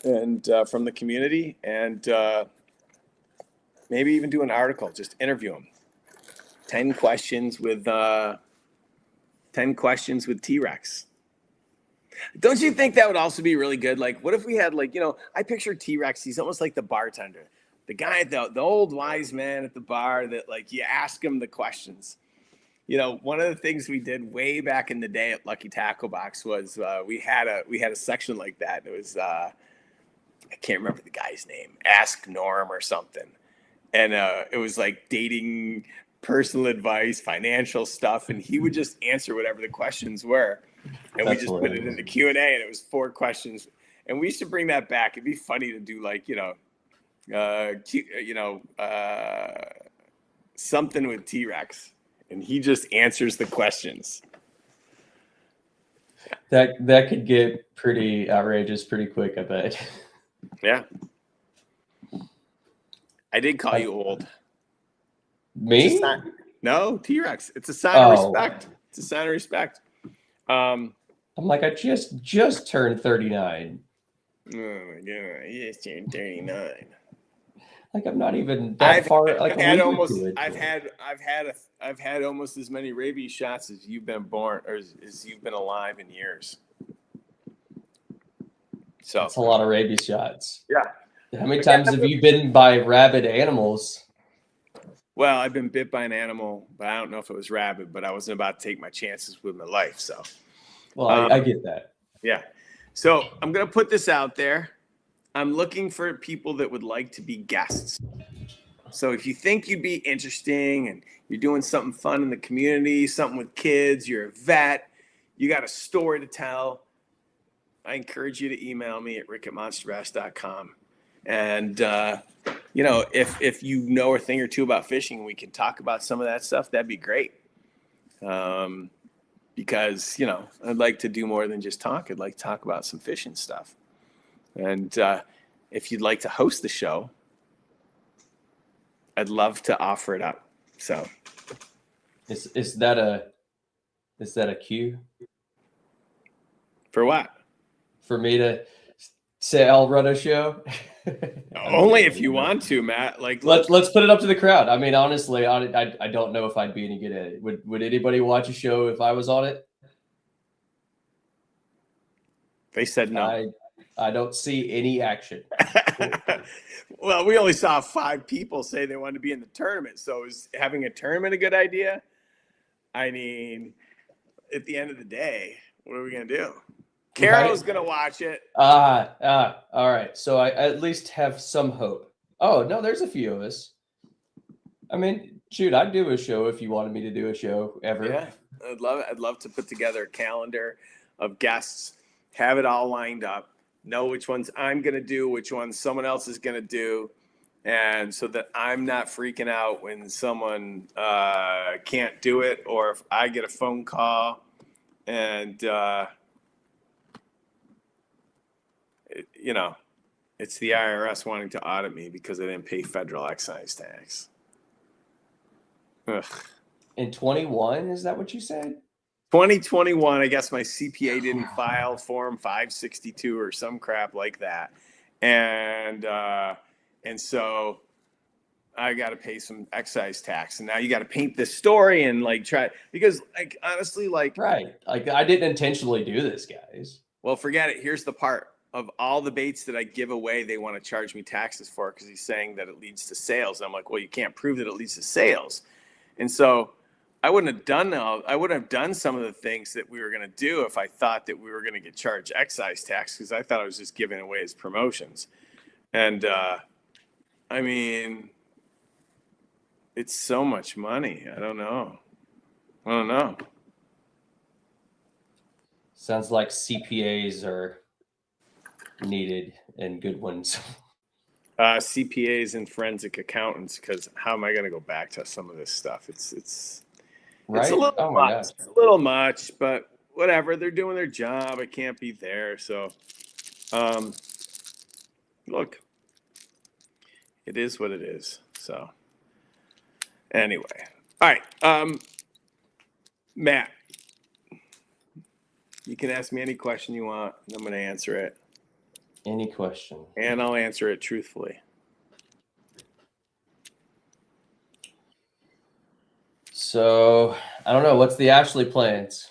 and from the community, and maybe even do an article, just interview them. 10 questions with T-Rex. Don't you think that would also be really good? Like, what if we had, like, you know, I picture T-Rex, he's almost like the bartender. The guy, the old wise man at the bar that, like, you ask him the questions. You know, one of the things we did way back in the day at Lucky Tackle Box was we had a section like that. It was I can't remember the guy's name, Ask Norm or something, and it was like dating, personal advice, financial stuff, and he would just answer whatever the questions were, and we just put it in the Q&A, and it was 4 questions, and we should bring that back. It'd be funny to do, like, something with T-Rex, and he just answers the questions. That could get pretty outrageous pretty quick, I bet. Yeah. I did call you old. Me? No, T-Rex. It's a sign of respect. It's a sign of respect. I'm like, I just turned 39. Oh my god, you just turned 39. Like, I'm not even that far. Like, I've had almost as many rabies shots as you've been born, or as you've been alive in years. So that's a lot of rabies shots. Yeah. How many times have you been by rabid animals? Well, I've been bit by an animal, but I don't know if it was rabid, but I wasn't about to take my chances with my life. So, well, I get that. Yeah. So I'm going to put this out there. I'm looking for people that would like to be guests. So if you think you'd be interesting and you're doing something fun in the community, something with kids, you're a vet, you got a story to tell, I encourage you to email me at rick@monsterbass.com. And, if you know a thing or two about fishing, we can talk about some of that stuff. That'd be great. Because, I'd like to do more than just talk. I'd like to talk about some fishing stuff. And if you'd like to host the show, I'd love to offer it up. So is that a cue? For what? For me to say I'll run a show? Only if you want to, Matt. Like, let's put it up to the crowd. I mean, honestly, I don't know if I'd be any good at it. Would anybody watch a show if I was on it? They said no. I don't see any action. Well, we only saw 5 people say they wanted to be in the tournament. So is having a tournament a good idea? I mean, at the end of the day, what are we going to do? Carol's going to watch it. All right. So I at least have some hope. Oh, no, there's a few of us. I mean, shoot, I'd do a show if you wanted me to do a show ever. Yeah, I'd love it. I'd love to put together a calendar. of guests, have it all lined up, know which ones I'm going to do, which ones someone else is going to do. And so that I'm not freaking out when someone can't do it, or if I get a phone call and, it's the IRS wanting to audit me because I didn't pay federal excise tax. Ugh. In 21, is that what you said? 2021, I guess my CPA didn't file Form 562 or some crap like that. And so I got to pay some excise tax. And now you got to paint this story and like try, because like, honestly, like, right. Like I didn't intentionally do this, guys. Well, forget it. Here's the part. Of all the baits that I give away, they want to charge me taxes for because he's saying that it leads to sales. And I'm like, well, you can't prove that it leads to sales. And so I wouldn't have done some of the things that we were going to do if I thought that we were going to get charged excise tax, because I thought I was just giving away his promotions. And I mean, it's so much money. I don't know. Sounds like CPAs are needed and good ones. CPAs and forensic accountants, because how am I going to go back to some of this stuff? It's right? It's a little oh much. my It's a little much, but whatever. They're doing their job. I can't be there. So, look, it is what it is. So, anyway, all right, Matt, you can ask me any question you want, and I'm going to answer it. Any question. And I'll answer it truthfully. So, I don't know. What's the Ashley plans?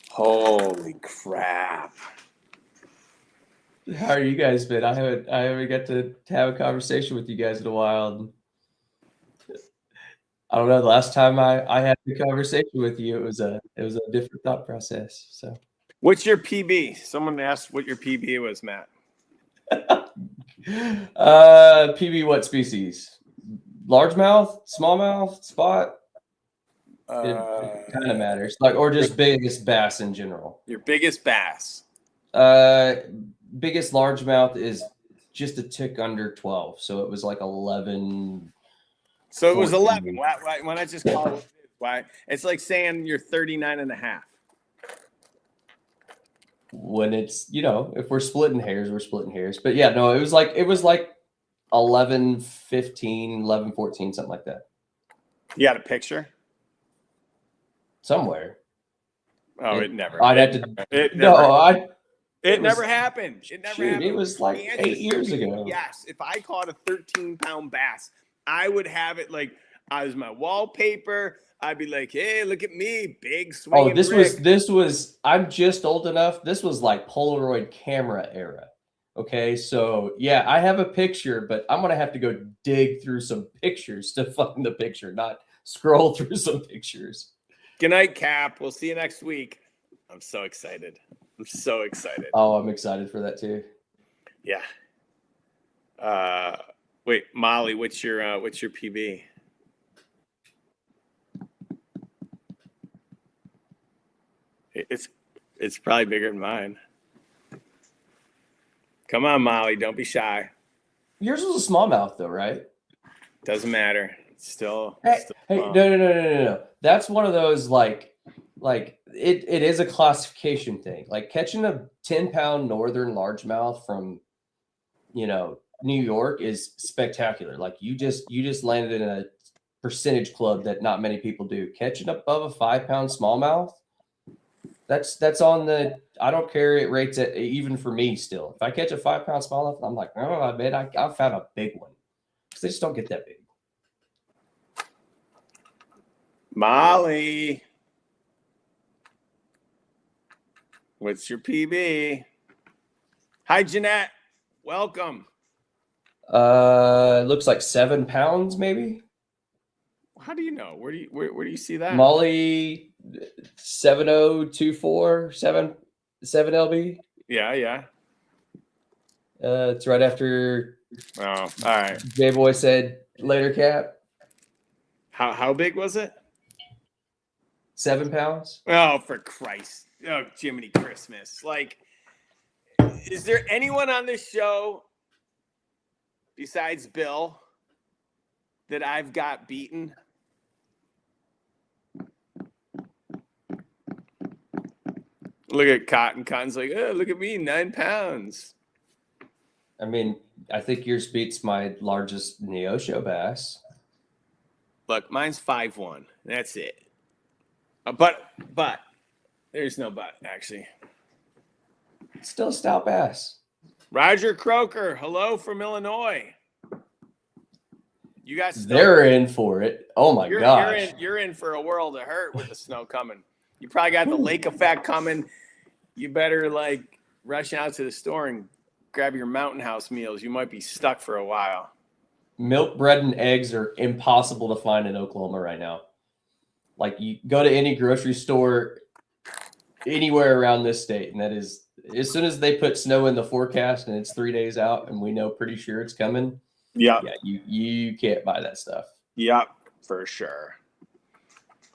Holy crap. How are you guys been? I haven't got to have a conversation with you guys in a while. I don't know. The last time I had a conversation with you, it was a different thought process. So, what's your PB? Someone asked what your PB was, Matt. PB, what species? Largemouth, smallmouth, spot? It kind of matters. Like, or just biggest bass in general. Your biggest bass. Biggest largemouth is just a tick under 12. So it was like 11. So it was 11. Why not just call it? Why? It's like saying you're 39 and a half. When it's, if we're splitting hairs, we're splitting hairs. But yeah, no, it was like 11, 15, 11, 14, something like that. You got a picture? Somewhere. Oh, it never. I'd have to. It never. It never happened. It never happened. It was like 8 years ago. Yes. If I caught a 13-pound bass, I would have it like I was my wallpaper. I'd be like, hey, look at me, big swing. Oh, this was, I'm just old enough. This was like Polaroid camera era. Okay. So yeah, I have a picture, but I'm going to have to go dig through some pictures to find the picture, not scroll through some pictures. Good night, Cap. We'll see you next week. I'm so excited. Oh, I'm excited for that too. Yeah. Wait, Molly, what's your PB? It's probably bigger than mine. Come on, Molly, don't be shy. Yours was a smallmouth though, right? Doesn't matter. It's still. Hey, no. That's one of those like it is a classification thing. Like catching a 10-pound northern largemouth from, New York is spectacular. Like you just landed in a percentage club that not many people do. Catching above a 5-pound smallmouth, that's on the. I don't care. It rates it even for me still. If I catch a 5-pound smallmouth, I'm like, oh, I bet I found a big one, because they just don't get that big. Molly, what's your PB? Hi, Jeanette. Welcome. Looks like 7 pounds, maybe. How do you know? Where do you see that? Molly 7024 7 LB. Yeah. It's right after. Oh, all right. J Boy said later, Cap. How big was it? 7 pounds. Oh, for Christ. Oh, Jiminy Christmas. Like, is there anyone on this show besides Bill that I've got beaten? Look at Cotton. Cotton's like, oh, look at me, 9 pounds. I mean, I think yours beats my largest Neosho bass. Look, mine's 5'1". That's it. But there's no but, actually. It's still a stout bass. Roger Croker, hello from Illinois. You guys, they're in for it. Oh my gosh! You're in for a world of hurt with the snow coming. You probably got the lake effect coming. You better like rush out to the store and grab your Mountain House meals. You might be stuck for a while. Milk, bread, and eggs are impossible to find in Oklahoma right now. Like you go to any grocery store anywhere around this state, and that is as soon as they put snow in the forecast and it's 3 days out, and we know pretty sure it's coming. Yeah, you can't buy that stuff. Yep, for sure.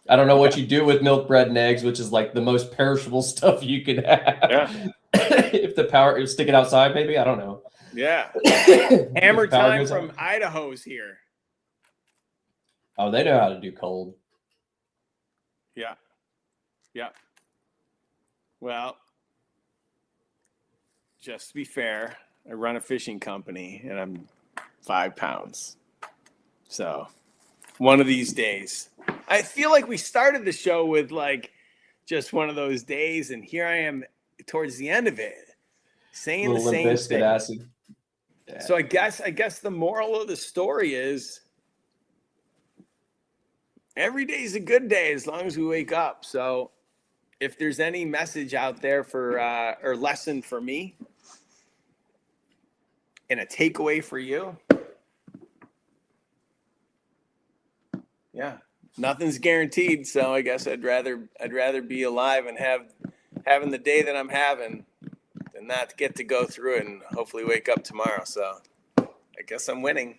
I don't know what you do with milk, bread, and eggs, which is like the most perishable stuff you can have. Yeah. If the power is sticking outside, maybe, I don't know. Yeah. Hammer time from Idaho's here. Oh, they know how to do cold. Yeah. Yeah. Well, just to be fair, I run a fishing company and I'm 5 pounds. So one of these days, I feel like we started the show with like just one of those days, and here I am towards the end of it saying the same thing. Acid. Yeah. So I guess the moral of the story is every day is a good day as long as we wake up. So if there's any message out there for or lesson for me and a takeaway for you, yeah, nothing's guaranteed. So I guess I'd rather be alive and having the day that I'm having than not get to go through it and hopefully wake up tomorrow. So I guess I'm winning.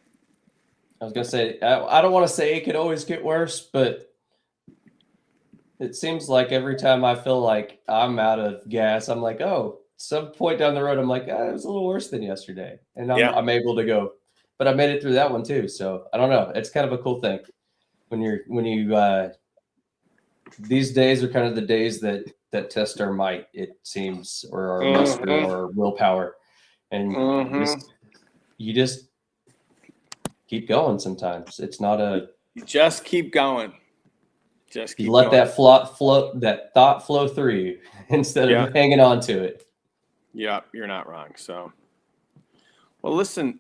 I was gonna say I don't want to say it could always get worse, but it seems like every time I feel like I'm out of gas, I'm like, oh, some point down the road, I'm like, it was a little worse than yesterday, and I'm able to go. But I made it through that one too, so I don't know. It's kind of a cool thing when you these days are kind of the days that test our might, it seems, or our muster or willpower, and you just keep going. Sometimes it's not you just keep going. Just keep let that thought flow through you instead of hanging on to it. Yeah, you're not wrong. So, well, listen,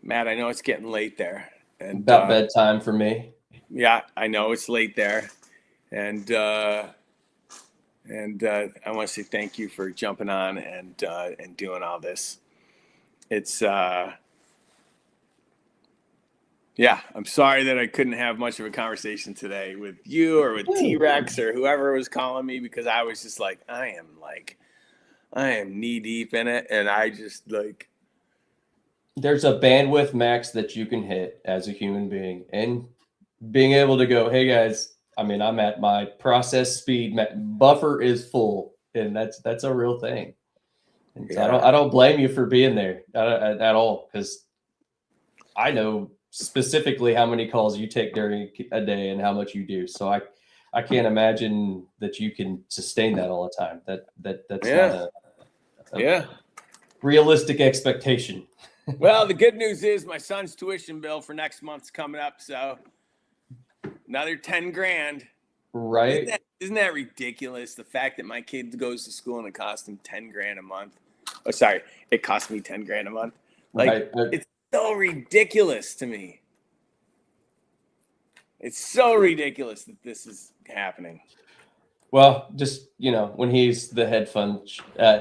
Matt, I know it's getting late there, and about bedtime for me. Yeah, I know it's late there, and I want to say thank you for jumping on and doing all this. It's I'm sorry that I couldn't have much of a conversation today with you or with T-Rex or whoever was calling me, because I was just like, I am knee deep in it, and I just like. There's a bandwidth max that you can hit as a human being, and being able to go, hey guys, I mean, I'm at my process speed buffer is full, and that's a real thing. And so I don't blame you for being there at all, because I know specifically how many calls you take during a day and how much you do. So I can't imagine that you can sustain that all the time. That's not a realistic expectation. Well, the good news is my son's tuition bill for next month's coming up, so another $10,000. Right? Isn't that ridiculous? The fact that my kid goes to school and it costs him $10,000 a month. Oh, sorry, it cost me $10,000 a month. Like it's so ridiculous to me. It's so ridiculous that this is happening. Well, just when he's the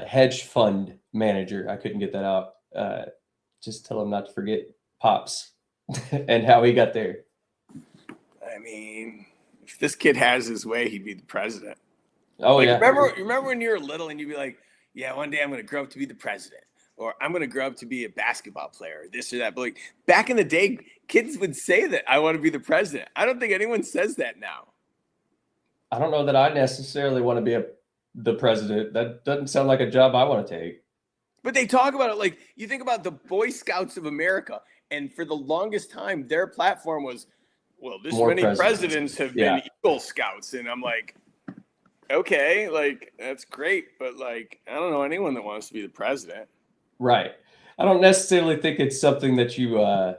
hedge fund manager, I couldn't get that out. Just tell him not to forget Pops and how he got there. I mean, if this kid has his way, he'd be the president. Oh, yeah. Remember when you were little and you'd be like, yeah, one day I'm going to grow up to be the president, or I'm going to grow up to be a basketball player, or this or that. But like back in the day, kids would say that I want to be the president. I don't think anyone says that now. I don't know that I necessarily want to be the president. That doesn't sound like a job I want to take. But they talk about it like you think about the Boy Scouts of America, and for the longest time, their platform was, well, this More many presidents. presidents have been Eagle Scouts, and I'm like, okay, like that's great, but like I don't know anyone that wants to be the president. Right. I don't necessarily think it's something that you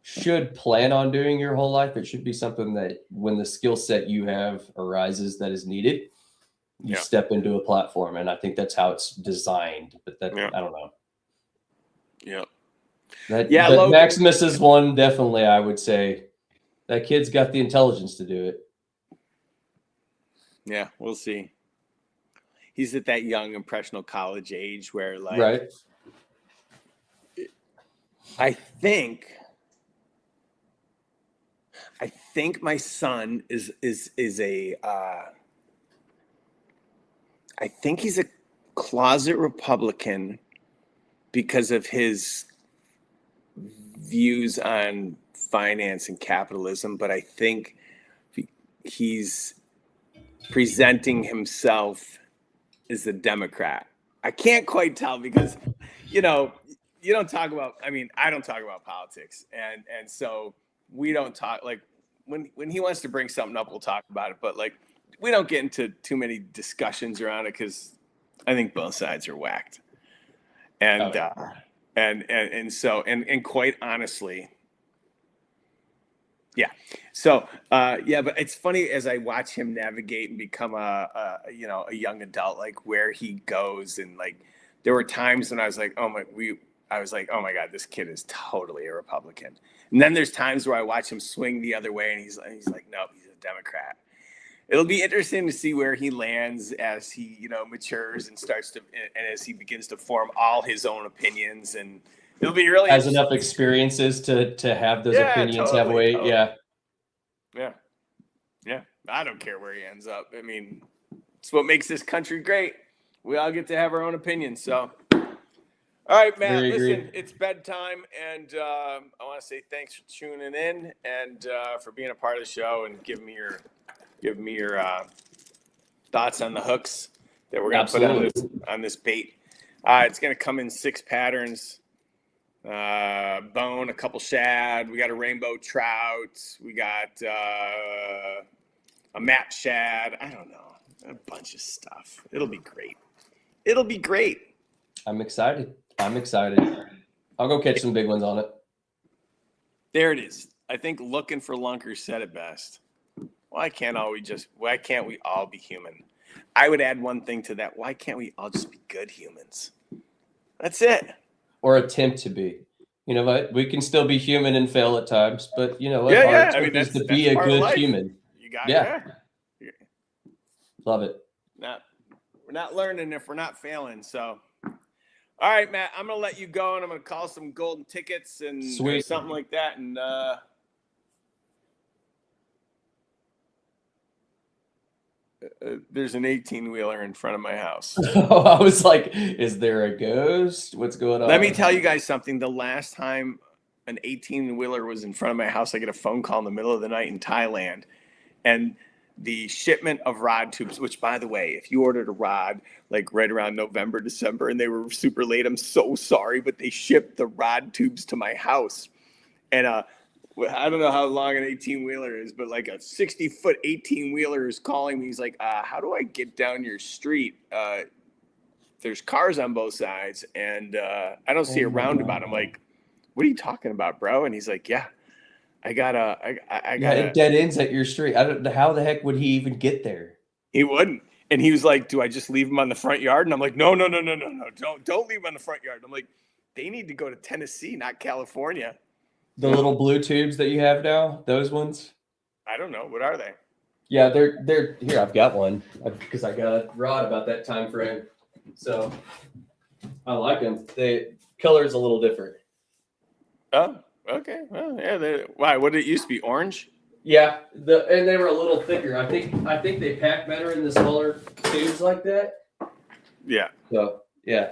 should plan on doing your whole life. It should be something that when the skill set you have arises that is needed, you step into a platform. And I think that's how it's designed. But that I don't know. Yeah. That Maximus is one, definitely, I would say. That kid's got the intelligence to do it. Yeah, we'll see. He's at that young, impressionable college age where, like, right. I think my son is a. I think he's a closet Republican because of his views on finance and capitalism, but I think he's presenting himself as a Democrat. I can't quite tell because, you don't talk about, I don't talk about politics. And so we don't talk, like when he wants to bring something up, we'll talk about it. But like, we don't get into too many discussions around it because I think both sides are whacked. And, so quite honestly, yeah. So, but it's funny as I watch him navigate and become a young adult, like where he goes. And like, there were times when I was like, oh my God, this kid is totally a Republican. And then there's times where I watch him swing the other way and he's like, no, he's a Democrat. It'll be interesting to see where he lands as he, matures and and as he begins to form all his own opinions. And it'll be really has enough experiences to have those opinions have weight. Totally. Yeah. I don't care where he ends up. I mean, it's what makes this country great. We all get to have our own opinions. So, all right, Matt, listen, it's bedtime. And I want to say thanks for tuning in and for being a part of the show and give me your thoughts on the hooks that we're going to put on this bait. It's going to come in 6 patterns. Bone, a couple shad. We got a rainbow trout. We got a map shad. I don't know, a bunch of stuff. It'll be great. I'm excited. I'll go catch some big ones on it. There it is. I think looking for lunkers said it best. Why can't we all be human? I would add one thing to that. Why can't we all just be good humans? That's it. Or attempt to be. You know what? We can still be human and fail at times, but you know what? Our attempt is to be a good human. You got it. Love it. We're not learning if we're not failing. So, all right, Matt, I'm going to let you go, and I'm going to call some golden tickets and something like that. And there's an 18-wheeler in front of my house. I was like, is there a ghost? What's going on? Let me tell you guys something. The last time an 18-wheeler was in front of my house, I get a phone call in the middle of the night in Thailand. And the shipment of rod tubes, which, by the way, if you ordered a rod like right around November, December, and they were super late, I'm so sorry, but they shipped the rod tubes to my house. And I don't know how long an 18-wheeler is, but like a 60-foot 18-wheeler is calling me. He's like, how do I get down your street? There's cars on both sides, and I don't see a roundabout. I'm like, what are you talking about, bro? And he's like, yeah, I got it dead ends at your street. I don't know how the heck would he even get there? He wouldn't. And he was like, do I just leave him on the front yard? And I'm like, no. Don't leave him on the front yard. I'm like, they need to go to Tennessee, not California. The little blue tubes that you have now, those ones? I don't know. What are they? Yeah, they're here. I've got one because I got a rod about that time frame. So I like them. The color is a little different. Oh, okay. Well, yeah. Why? What did it used to be? Orange? Yeah, and they were a little thicker. I think they pack better in the smaller tubes like that. Yeah. So yeah,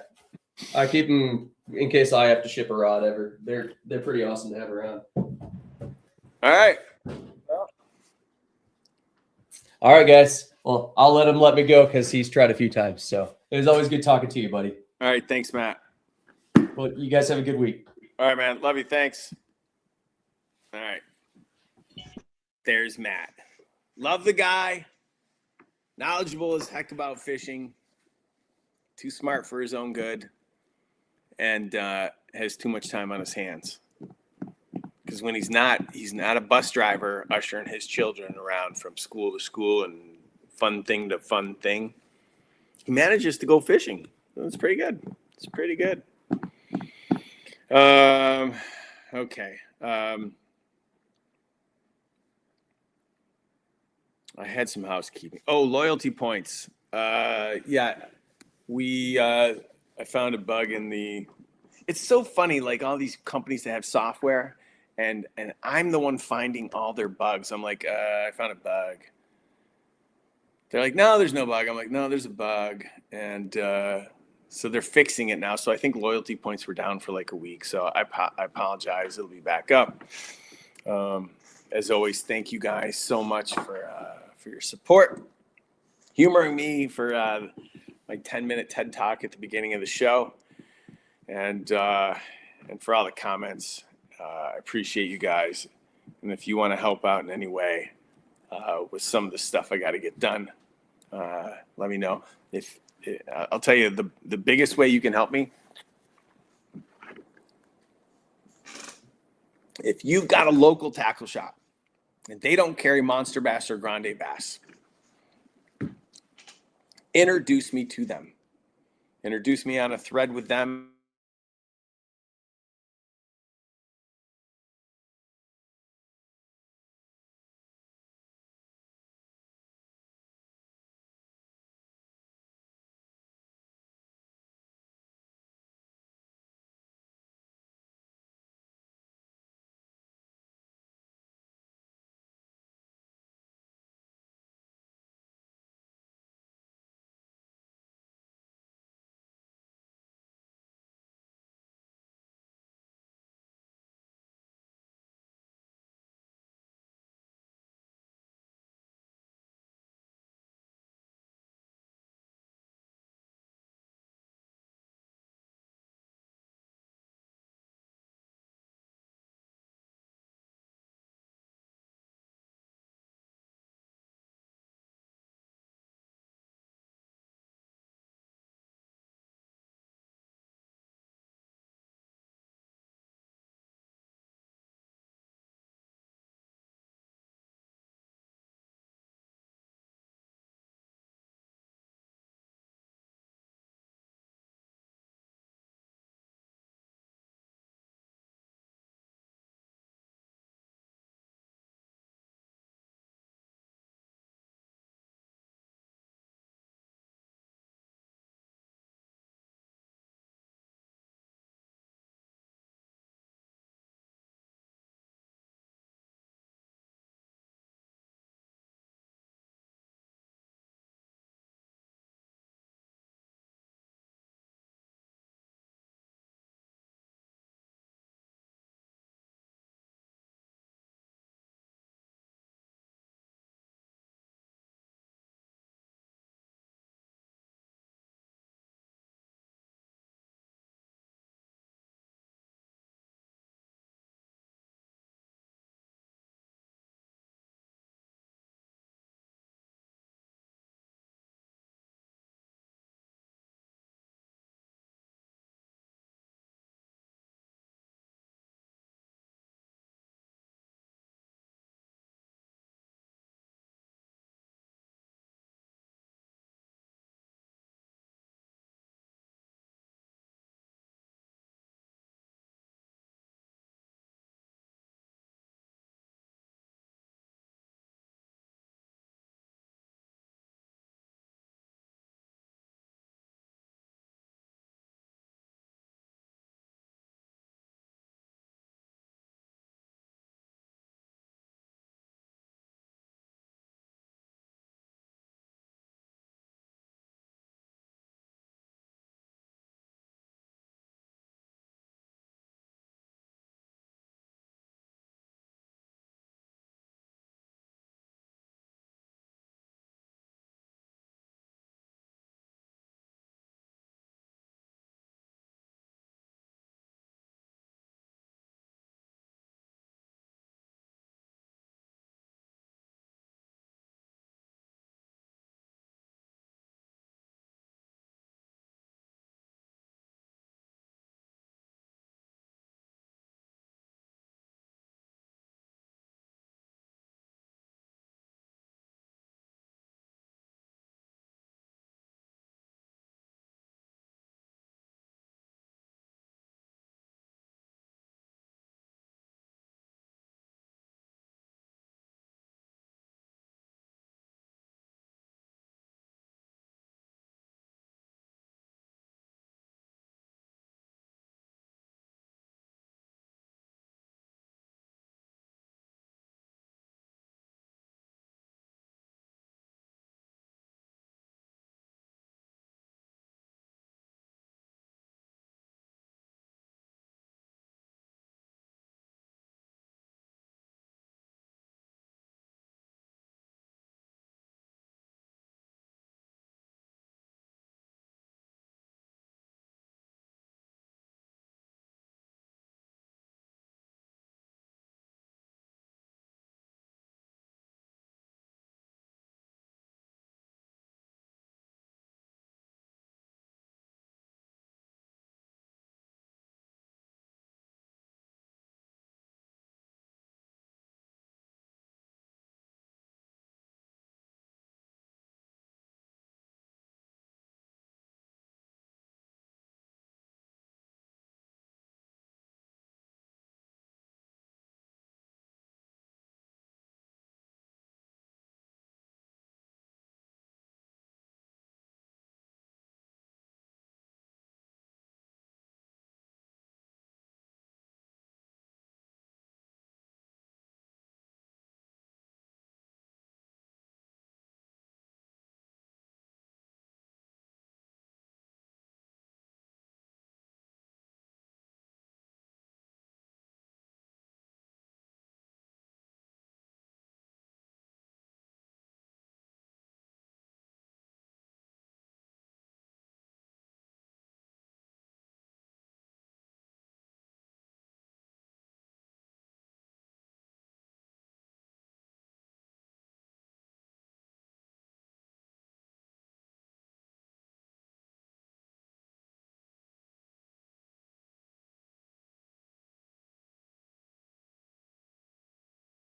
I keep them in case I have to ship a rod ever. They're pretty awesome to have around. All right. All right, guys. Well, I'll let him let me go because he's tried a few times. So it was always good talking to you, buddy. All right. Thanks, Matt. Well, you guys have a good week. All right, man. Love you. Thanks. All right. There's Matt. Love the guy. Knowledgeable as heck about fishing. Too smart for his own good. And has too much time on his hands. Because when he's not a bus driver ushering his children around from school to school and fun thing to fun thing. He manages to go fishing. It's pretty good. It's pretty good. Okay. I had some housekeeping. Oh, loyalty points. Yeah, I found a bug in the. It's so funny, like all these companies that have software, and I'm the one finding all their bugs. I'm like, I found a bug. They're like, no, there's no bug. I'm like, no, there's a bug, and so they're fixing it now. So I think loyalty points were down for like a week. So I apologize. It'll be back up. As always, thank you guys so much for your support, humoring me for my 10-minute TED Talk at the beginning of the show, and for all the comments. I appreciate you guys. And if you want to help out in any way with some of the stuff I got to get done, let me know. I'll tell you the biggest way you can help me. If you've got a local tackle shop and they don't carry monster bass or grande bass, introduce me to them. Introduce me on a thread with them